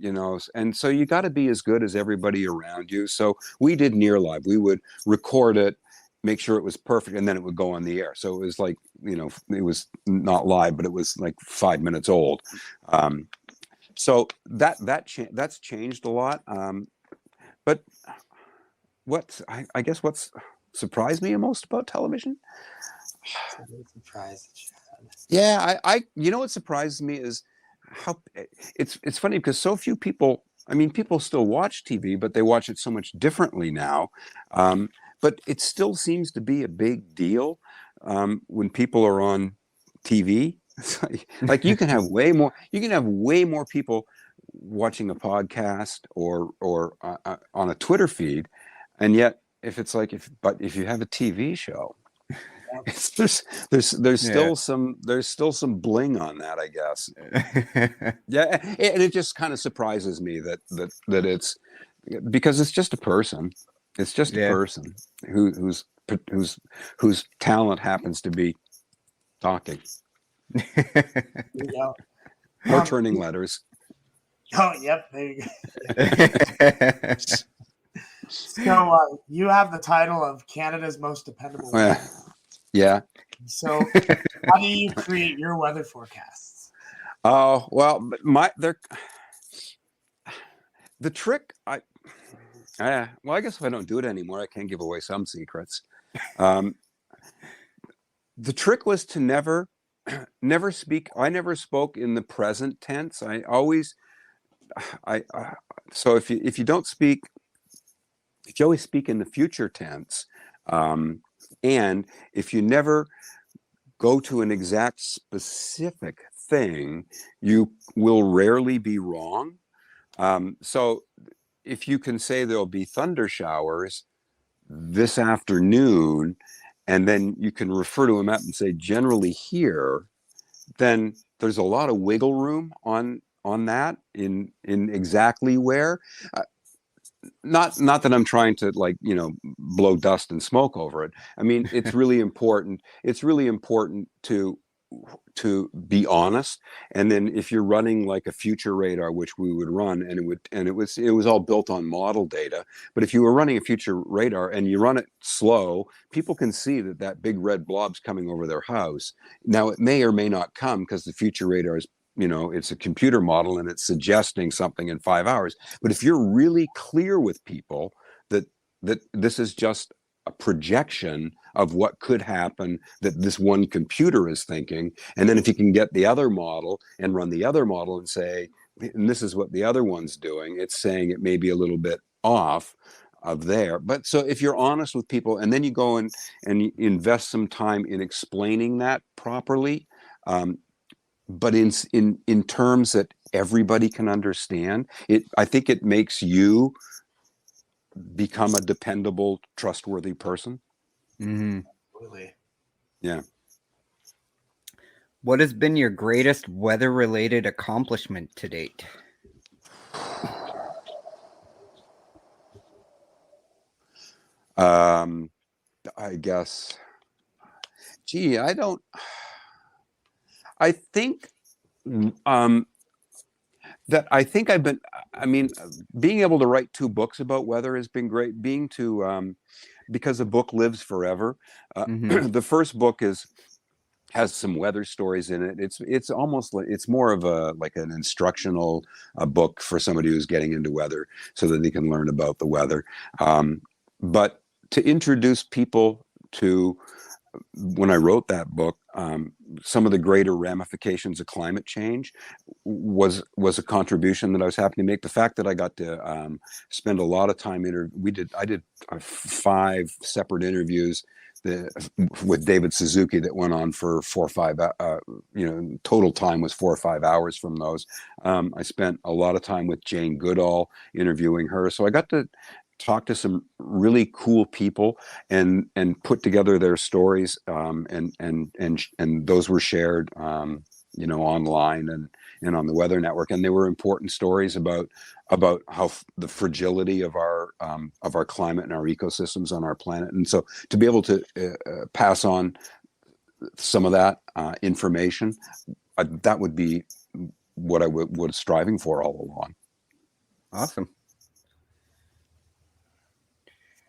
and so you got to be as good as everybody around you. So we did near live. We would record it, make sure it was perfect, and then it would go on the air. So it was like, it was not live, but it was like 5 minutes old. So that's changed a lot. But I guess what's surprised me most about television? Yeah, what surprises me is how it's funny, because so few people, I mean, people still watch TV, but they watch it so much differently now. But it still seems to be a big deal when people are on TV. Like you can have way more people watching a podcast or on a Twitter feed, and yet if you have a TV show, there's still some bling on that, I guess. Yeah, and it just kind of surprises me that it's, because it's just a person. It's just a person whose talent happens to be talking. Or turning letters. Oh, yep. There you go. So you have the title of Canada's most dependable weather. Yeah. So how do you create your weather forecasts? Oh, well, the trick, well, I guess if I don't do it anymore, I can give away some secrets. The trick was to never speak. I never spoke in the present tense. I always, so if you don't speak, if you always speak in the future tense, and if you never go to an exact specific thing, you will rarely be wrong. So if you can say there'll be thunder showers this afternoon, and then you can refer to a map and say generally here, then there's a lot of wiggle room on that in exactly where. Not that I'm trying to, like, blow dust and smoke over it. I mean, it's really important. It's really important to be honest. And then if you're running like a future radar, which we would run, and it was all built on model data. But if you were running a future radar and you run it slow, people can see that big red blob's coming over their house. Now it may or may not come because the future radar is, it's a computer model and it's suggesting something in 5 hours. But if you're really clear with people that this is just a projection of what could happen, that this one computer is thinking, and then if you can get the other model and run the other model and say, and this is what the other one's doing, it's saying it may be a little bit off of there. But so if you're honest with people, and then you go and you invest some time in explaining that properly, but in terms that everybody can understand, I think it makes you become a dependable, trustworthy person. Mm-hmm. Absolutely. Yeah. What has been your greatest weather-related accomplishment to date? I guess, I think that being able to write 2 books about weather has been great. Because a book lives forever. The first book has some weather stories in it. It's almost like, it's more of an instructional book for somebody who's getting into weather so that they can learn about the weather. But to introduce people to, when I wrote that book, some of the greater ramifications of climate change was a contribution that I was happy to make. The fact that I got to spend a lot of time I did 5 separate interviews with David Suzuki that went on for 4 or 5, total time was 4 or 5 hours from those. I spent a lot of time with Jane Goodall interviewing her. So I got to talk to some really cool people and put together their stories, and those were shared, online and on the Weather Network. And they were important stories about how the fragility of our climate and our ecosystems on our planet. And so to be able to pass on some of that information, that would be what I was striving for all along. Awesome.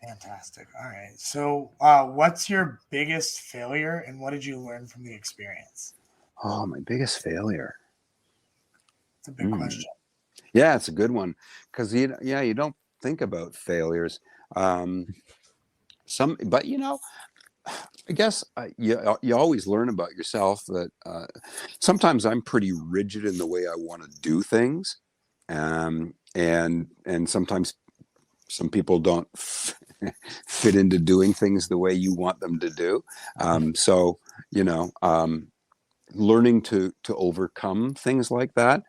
Fantastic. All right. So what's your biggest failure and what did you learn from the experience? Oh, my biggest failure. It's a big question. Yeah, it's a good one, because you don't think about failures. But I guess you always learn about yourself that sometimes I'm pretty rigid in the way I want to do things, and sometimes some people don't fit into doing things the way you want them to do. So learning to overcome things like that.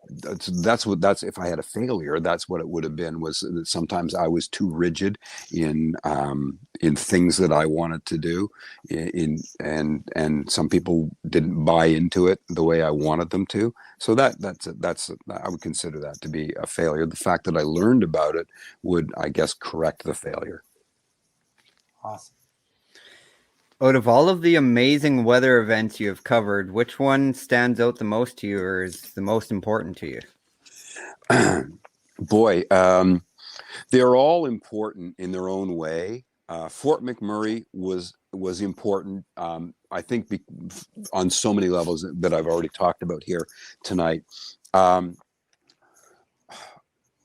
That's if I had a failure, that's what it would have been, was that sometimes I was too rigid in things that I wanted to do, and some people didn't buy into it the way I wanted them to. So that's I would consider that to be a failure. The fact that I learned about it would, I guess, correct the failure. Awesome. Out of all of the amazing weather events you have covered, which one stands out the most to you or is the most important to you? Boy, they're all important in their own way. Fort McMurray was important, I think, on so many levels that I've already talked about here tonight.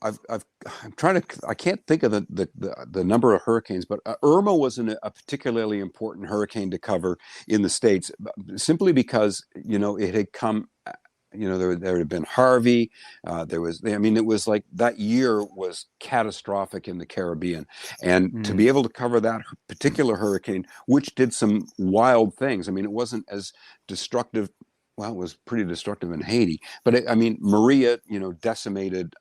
I'm trying to, I can't think of the number of hurricanes, but Irma wasn't a particularly important hurricane to cover in the States, simply because, it had come, there had been Harvey. It was like that year was catastrophic in the Caribbean. And to be able to cover that particular hurricane, which did some wild things. I mean, it wasn't as destructive. Well, it was pretty destructive in Haiti, but Maria, decimated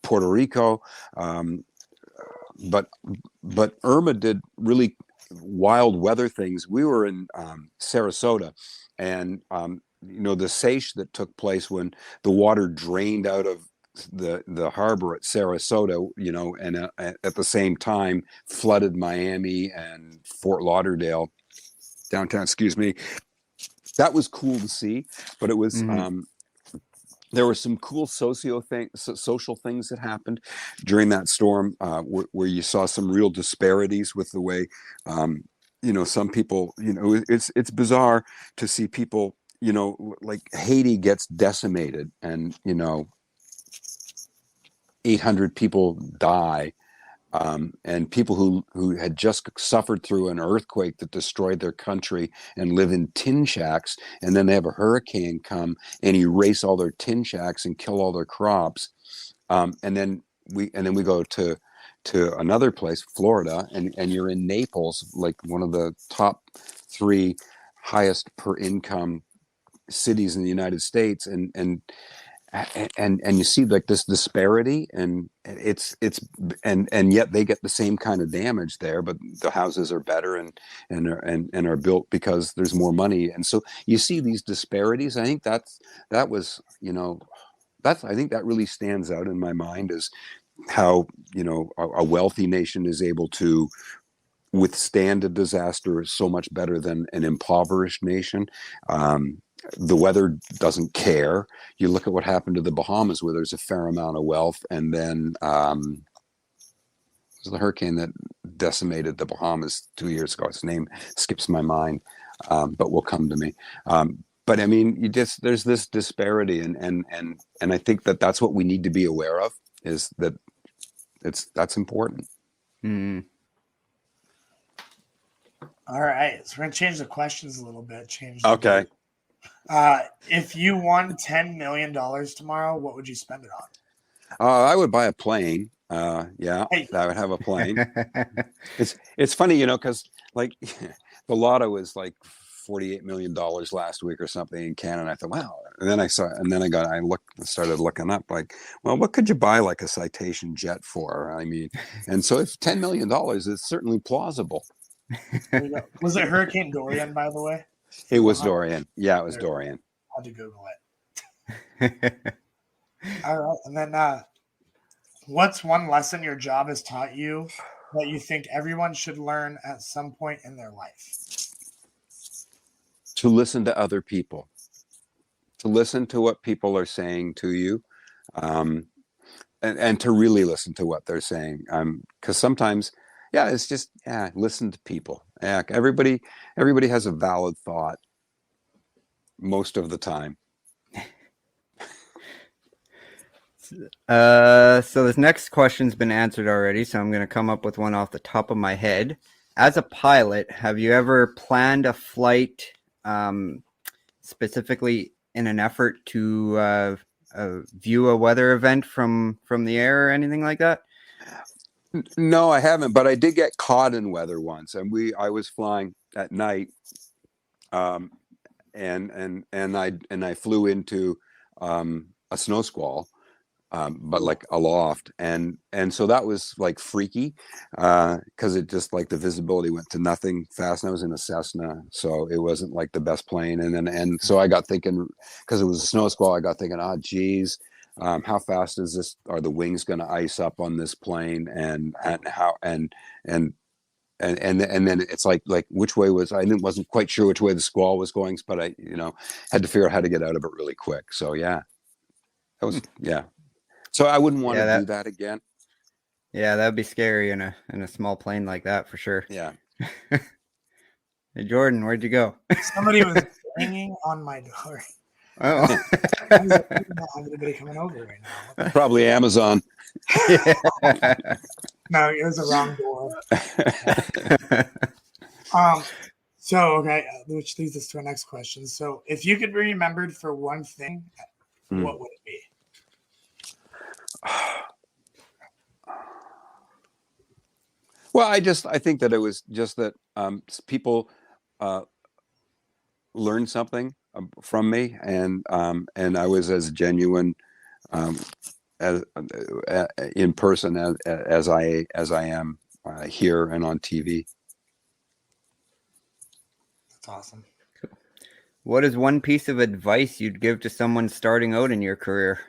Puerto Rico, but Irma did really wild weather things. We were in Sarasota, and the seiche that took place when the water drained out of the harbor at Sarasota, and at the same time flooded Miami and Fort Lauderdale downtown. Excuse me. That was cool to see, but it was. There were some cool social things that happened during that storm, where you saw some real disparities with the way, some people, it's bizarre to see people, like Haiti gets decimated and, 800 people die. And people who had just suffered through an earthquake that destroyed their country and live in tin shacks, and then they have a hurricane come and erase all their tin shacks and kill all their crops. And then we go to another place, Florida, and you're in Naples, like one of the top 3 highest per income cities in the United States, and you see like this disparity, and and yet they get the same kind of damage there, but the houses are better and are built because there's more money, and so you see these disparities. I think I think that really stands out in my mind, is how a wealthy nation is able to withstand a disaster so much better than an impoverished nation. The weather doesn't care. You look at what happened to the Bahamas, where there's a fair amount of wealth, and then there's the hurricane that decimated the Bahamas 2 years ago. Its name skips my mind, but will come to me. But I mean, there's this disparity, and I think that's what we need to be aware of, is that that's important. All right, so we're gonna change the questions a little bit. Okay. If you won $10 million tomorrow, what would you spend it on? I would buy a plane. Yeah, I would have a plane. It's funny, because like the lotto was like $48 million last week or something in Canada. I thought, wow. And then I started looking up, like, well, what could you buy like a Citation jet for? I mean, and so if $10 million is certainly plausible. Was it Hurricane Dorian, by the way? It was Dorian. Yeah, it was Dorian. I had to Google it. All right. And then what's one lesson your job has taught you that you think everyone should learn at some point in their life? To listen to other people. To listen to what people are saying to you. And to really listen to what they're saying. Because sometimes, it's just, listen to people. Yeah, everybody has a valid thought most of the time. So this next question's been answered already, so I'm going to come up with one off the top of my head. As a pilot, have you ever planned a flight specifically in an effort to view a weather event from the air or anything like that? No, I haven't, but I did get caught in weather once, and I was flying at night, and I flew into a snow squall, but like aloft, and so that was like freaky, because it just like the visibility went to nothing fast, and I was in a Cessna, so it wasn't like the best plane, and so I got thinking, because it was a snow squall, I got thinking, geez. How fast are the wings going to ice up on this plane, and then it's like which way wasn't quite sure which way the squall was going, but I had to figure out how to get out of it really quick. So that was so I wouldn't want to do that again. Yeah, that'd be scary in a small plane like that for sure. Yeah. Hey Jordan, where'd you go? Somebody was banging on my door. Oh. I was like, we don't have anybody coming over right now. Probably Amazon. No, it was the wrong door. So, okay, which leads us to our next question. So, if you could be remembered for one thing, what would it be? Well, I think that it was just that people learned something from me, and I was as genuine as in person as I am here and on TV. That's awesome. What is one piece of advice you'd give to someone starting out in your career?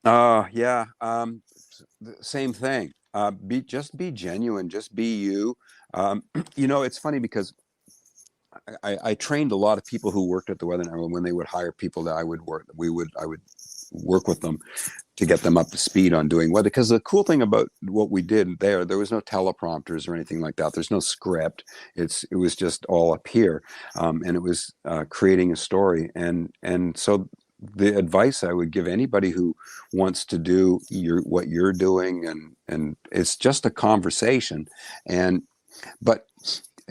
Yeah. Same thing. Be genuine. Just be you. It's funny because I trained a lot of people who worked at the Weather Network. When they would hire people that I would work with them to get them up to speed on doing weather. Because the cool thing about what we did there was no teleprompters or anything like that. There's no script. It was just all up here, and it was creating a story. And so the advice I would give anybody who wants to do what you're doing, and it's just a conversation, but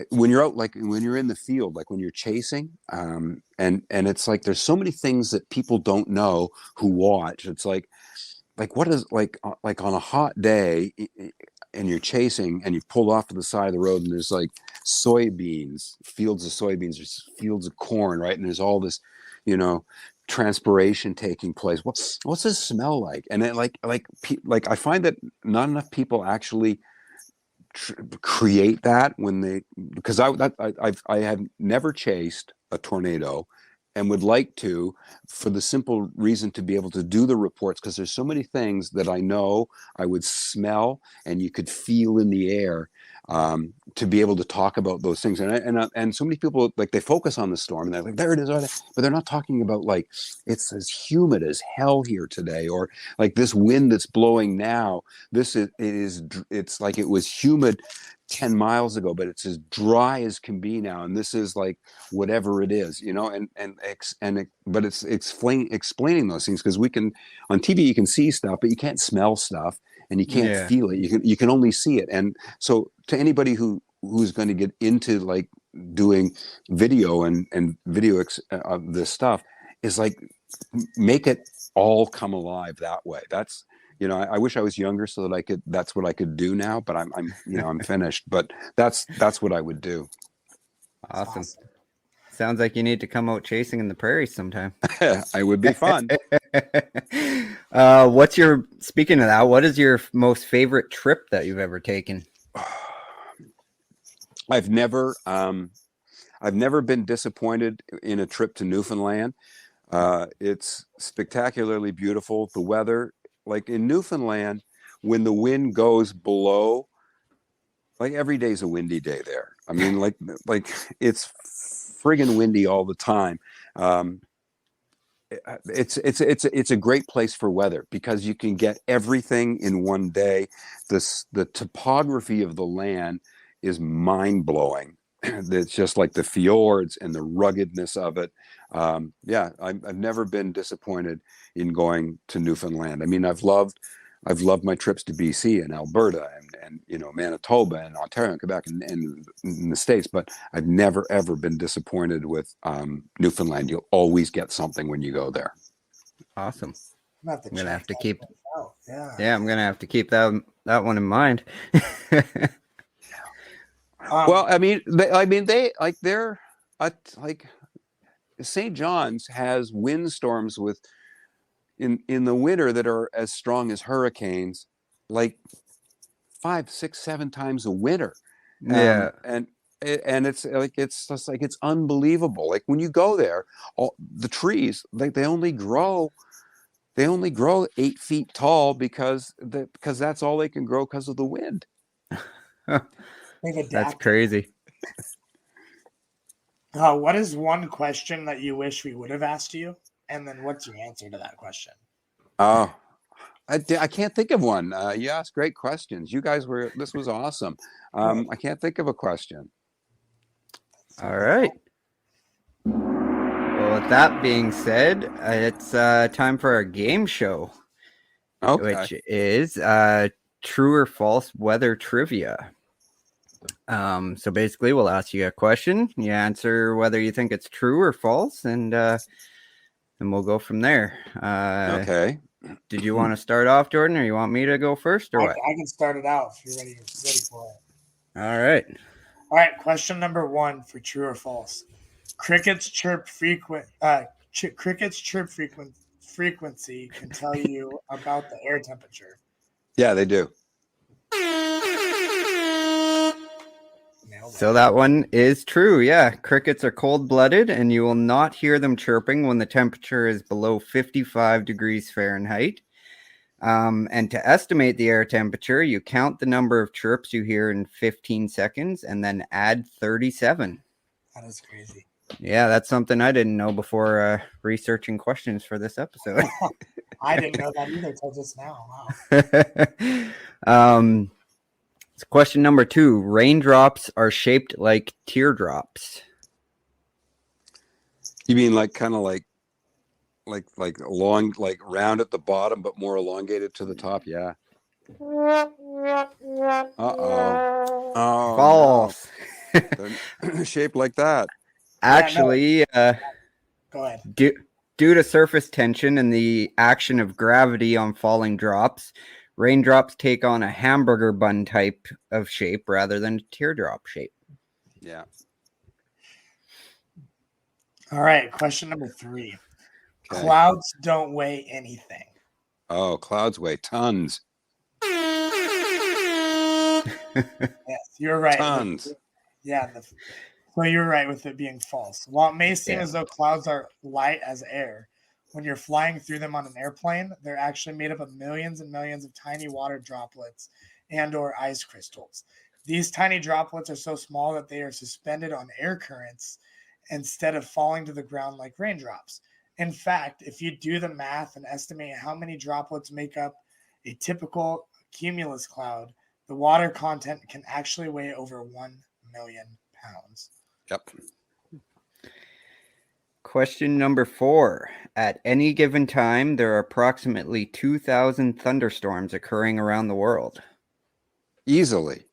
when you're out, like when you're in the field, like when you're chasing, and it's like there's so many things that people don't know who watch. It's like what is like on a hot day and you're chasing and you pulled off to the side of the road and there's like fields of soybeans, there's fields of corn, right? And there's all this, transpiration taking place. What's this smell like? And then like I find that not enough people actually create that because I have never chased a tornado and would like to, for the simple reason to be able to do the reports, because there's so many things that I know I would smell and you could feel in the air, to be able to talk about those things. And so many people, like, they focus on the storm and they're like, there it is, but they're not talking about like it's as humid as hell here today, or like this wind that's blowing now. It's like it was humid 10 miles ago, but it's as dry as can be now, and this is like whatever it is, but it's explaining those things, because we can, on TV you can see stuff but you can't smell stuff and you can't feel it. You can only see it. And so to anybody who's going to get into like doing video and video of this stuff, is like, make it all come alive that way. That's, I wish I was younger so that that's what I could do now, but I'm finished, but that's what I would do. Awesome. Sounds like you need to come out chasing in the prairies sometime. I would be fun. Speaking of that, what is your most favorite trip that you've ever taken? I've never been disappointed in a trip to Newfoundland. It's spectacularly beautiful. The weather, like in Newfoundland, when the wind goes below, like every day's a windy day there. I mean, like it's friggin' windy all the time. It's a great place for weather because you can get everything in one day. The topography of the land is mind blowing. It's just like the fjords and the ruggedness of it. I've never been disappointed in going to Newfoundland. I mean, I've loved my trips to BC and Alberta and Manitoba and Ontario and Quebec and in the States, but I've never ever been disappointed with Newfoundland. You'll always get something when you go there. Awesome. I'm gonna have to keep. I'm gonna have to keep that one in mind. Well, they're St. John's has windstorms in the winter that are as strong as hurricanes, like 5, 6, 7 times a winter. And it's like, it's just like, it's unbelievable. Like when you go there, all the trees, like they only grow 8 feet tall because that's all they can grow because of the wind. That's crazy. What is one question that you wish we would have asked you? And then what's your answer to that question? Oh, I can't think of one. You asked great questions. You guys this was awesome. I can't think of a question. All right. Well, So with that being said, it's time for our game show, which is true or false weather trivia. So basically, we'll ask you a question. You answer whether you think it's true or false, and we'll go from there. Okay. Did you want to start off, Jordan, or you want me to go first, or what? I can start it out if you're ready for it. All right. All right. Question number 1 for true or false. Crickets chirp frequency can tell you about the air temperature. Yeah, they do. So that one is true. Yeah, crickets are cold-blooded, and you will not hear them chirping when the temperature is below 55 degrees Fahrenheit. And to estimate the air temperature, you count the number of chirps you hear in 15 seconds and then add 37. That is crazy. Yeah, that's something I didn't know before researching questions for this episode. I didn't know that either until just now. Wow. Question number 2. Raindrops are shaped like teardrops. You mean like kind of like long, like round at the bottom, but more elongated to the top? Yeah. Oh, False. No. They're shaped like that. Actually, Go ahead. Due to surface tension and the action of gravity on falling drops, raindrops take on a hamburger bun type of shape rather than a teardrop shape. Yeah. All right. Question number 3. Okay. Clouds don't weigh anything. Oh, clouds weigh tons. Yes, you're right. Tons. So you're right with it being false. While it may seem as though clouds are light as air, when you're flying through them on an airplane, they're actually made up of millions and millions of tiny water droplets and or ice crystals. These tiny droplets are so small that they are suspended on air currents instead of falling to the ground like raindrops. In fact, if you do the math and estimate how many droplets make up a typical cumulus cloud, the water content can actually weigh over 1 million pounds. Yep. Question number 4. At any given time, there are approximately 2,000 thunderstorms occurring around the world. Easily.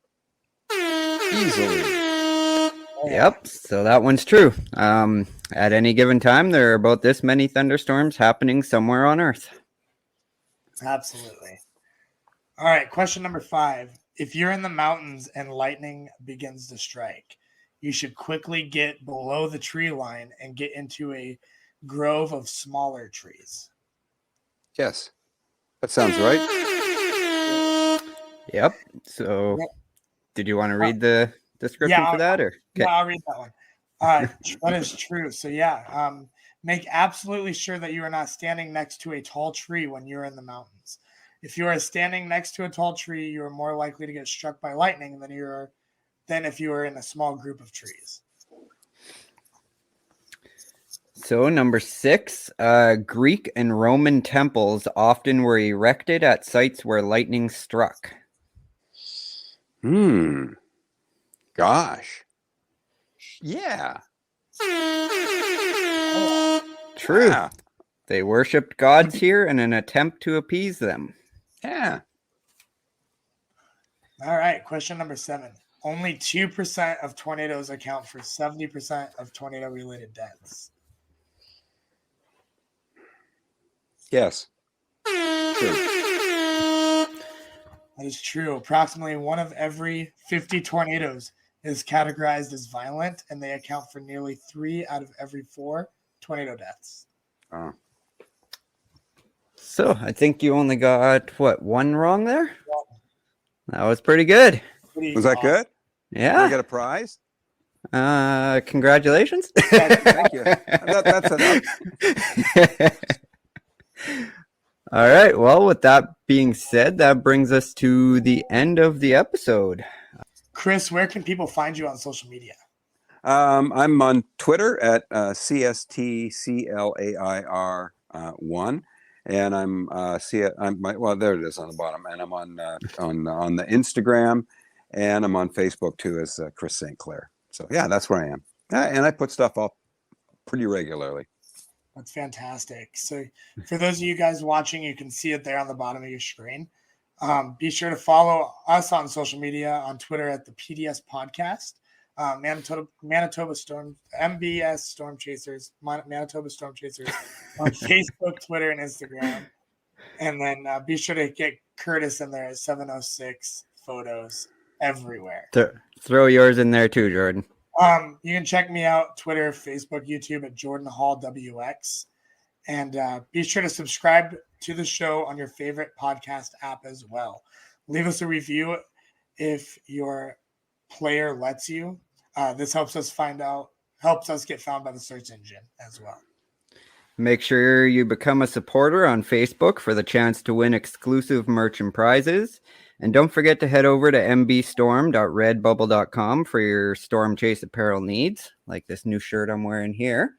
Yep, so that one's true. At any given time, there are about this many thunderstorms happening somewhere on Earth. Absolutely. All right, question number 5. If you're in the mountains and lightning begins to strike, you should quickly get below the tree line and get into a grove of smaller trees. Yes. That sounds right. Yep. So, did you want to read the description for that? Or yeah, I'll read that one. That is true. So, make absolutely sure that you are not standing next to a tall tree when you're in the mountains. If you are standing next to a tall tree, you are more likely to get struck by lightning than if you are in a small group of trees. So, number 6, Greek and Roman temples often were erected at sites where lightning struck. Gosh. Yeah. True. Yeah. They worshipped gods here in an attempt to appease them. Yeah. All right. Question number 7. Only 2% of tornadoes account for 70% of tornado-related deaths. Yes. True. That is true. Approximately 1 of every 50 tornadoes is categorized as violent, and they account for nearly 3 out of every 4 tornado deaths. Oh. So, I think you only got, 1 wrong there? That was pretty good. Was that good? Yeah. Did I get a prize? Congratulations. Thank you. That's enough. All right. Well, with that being said, that brings us to the end of the episode. Chris, where can people find you on social media? I'm on Twitter at CSTCLAIR1, and there it is on the bottom, and I'm on the Instagram, and I'm on Facebook too as Chris St Clair. So yeah, that's where I am, and I put stuff up pretty regularly. That's fantastic. So for those of you guys watching, you can see it there on the bottom of your screen. Be sure to follow us on social media, on Twitter at the PDS Podcast, Manitoba Storm, MBS Storm Chasers, Manitoba Storm Chasers on Facebook, Twitter, and Instagram. And then be sure to get Curtis in there at 706 photos everywhere. Throw yours in there too, Jordan. You can check me out, Twitter, Facebook, YouTube at Jordan Hall WX. And be sure to subscribe to the show on your favorite podcast app as well. Leave us a review if your player lets you. This helps us get found by the search engine as well. Make sure you become a supporter on Facebook for the chance to win exclusive merch and prizes. And don't forget to head over to mbstorm.redbubble.com for your Storm Chase apparel needs, like this new shirt I'm wearing here.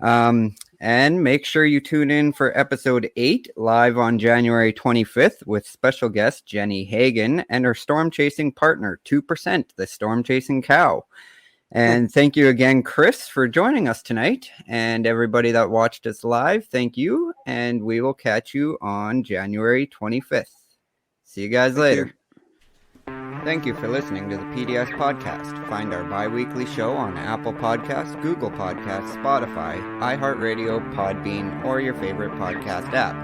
And make sure you tune in for episode 8 live on January 25th with special guest Jenny Hagan and her storm chasing partner, 2%, the storm chasing cow. And thank you again, Chris, for joining us tonight. And everybody that watched us live, thank you. And we will catch you on January 25th. See you guys later. Thank you for listening to the PDS Podcast. Find our bi-weekly show on Apple Podcasts, Google Podcasts, Spotify, iHeartRadio, Podbean, or your favorite podcast app.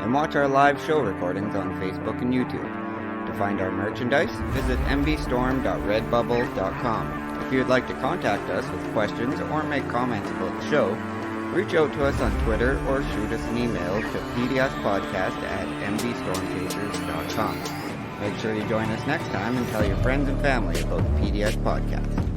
And watch our live show recordings on Facebook and YouTube. To find our merchandise, visit mbstorm.redbubble.com. If you would like to contact us with questions or make comments about the show, reach out to us on Twitter or shoot us an email to pdspodcast@mbstormchasers.com. Make sure you join us next time and tell your friends and family about the PDS Podcast.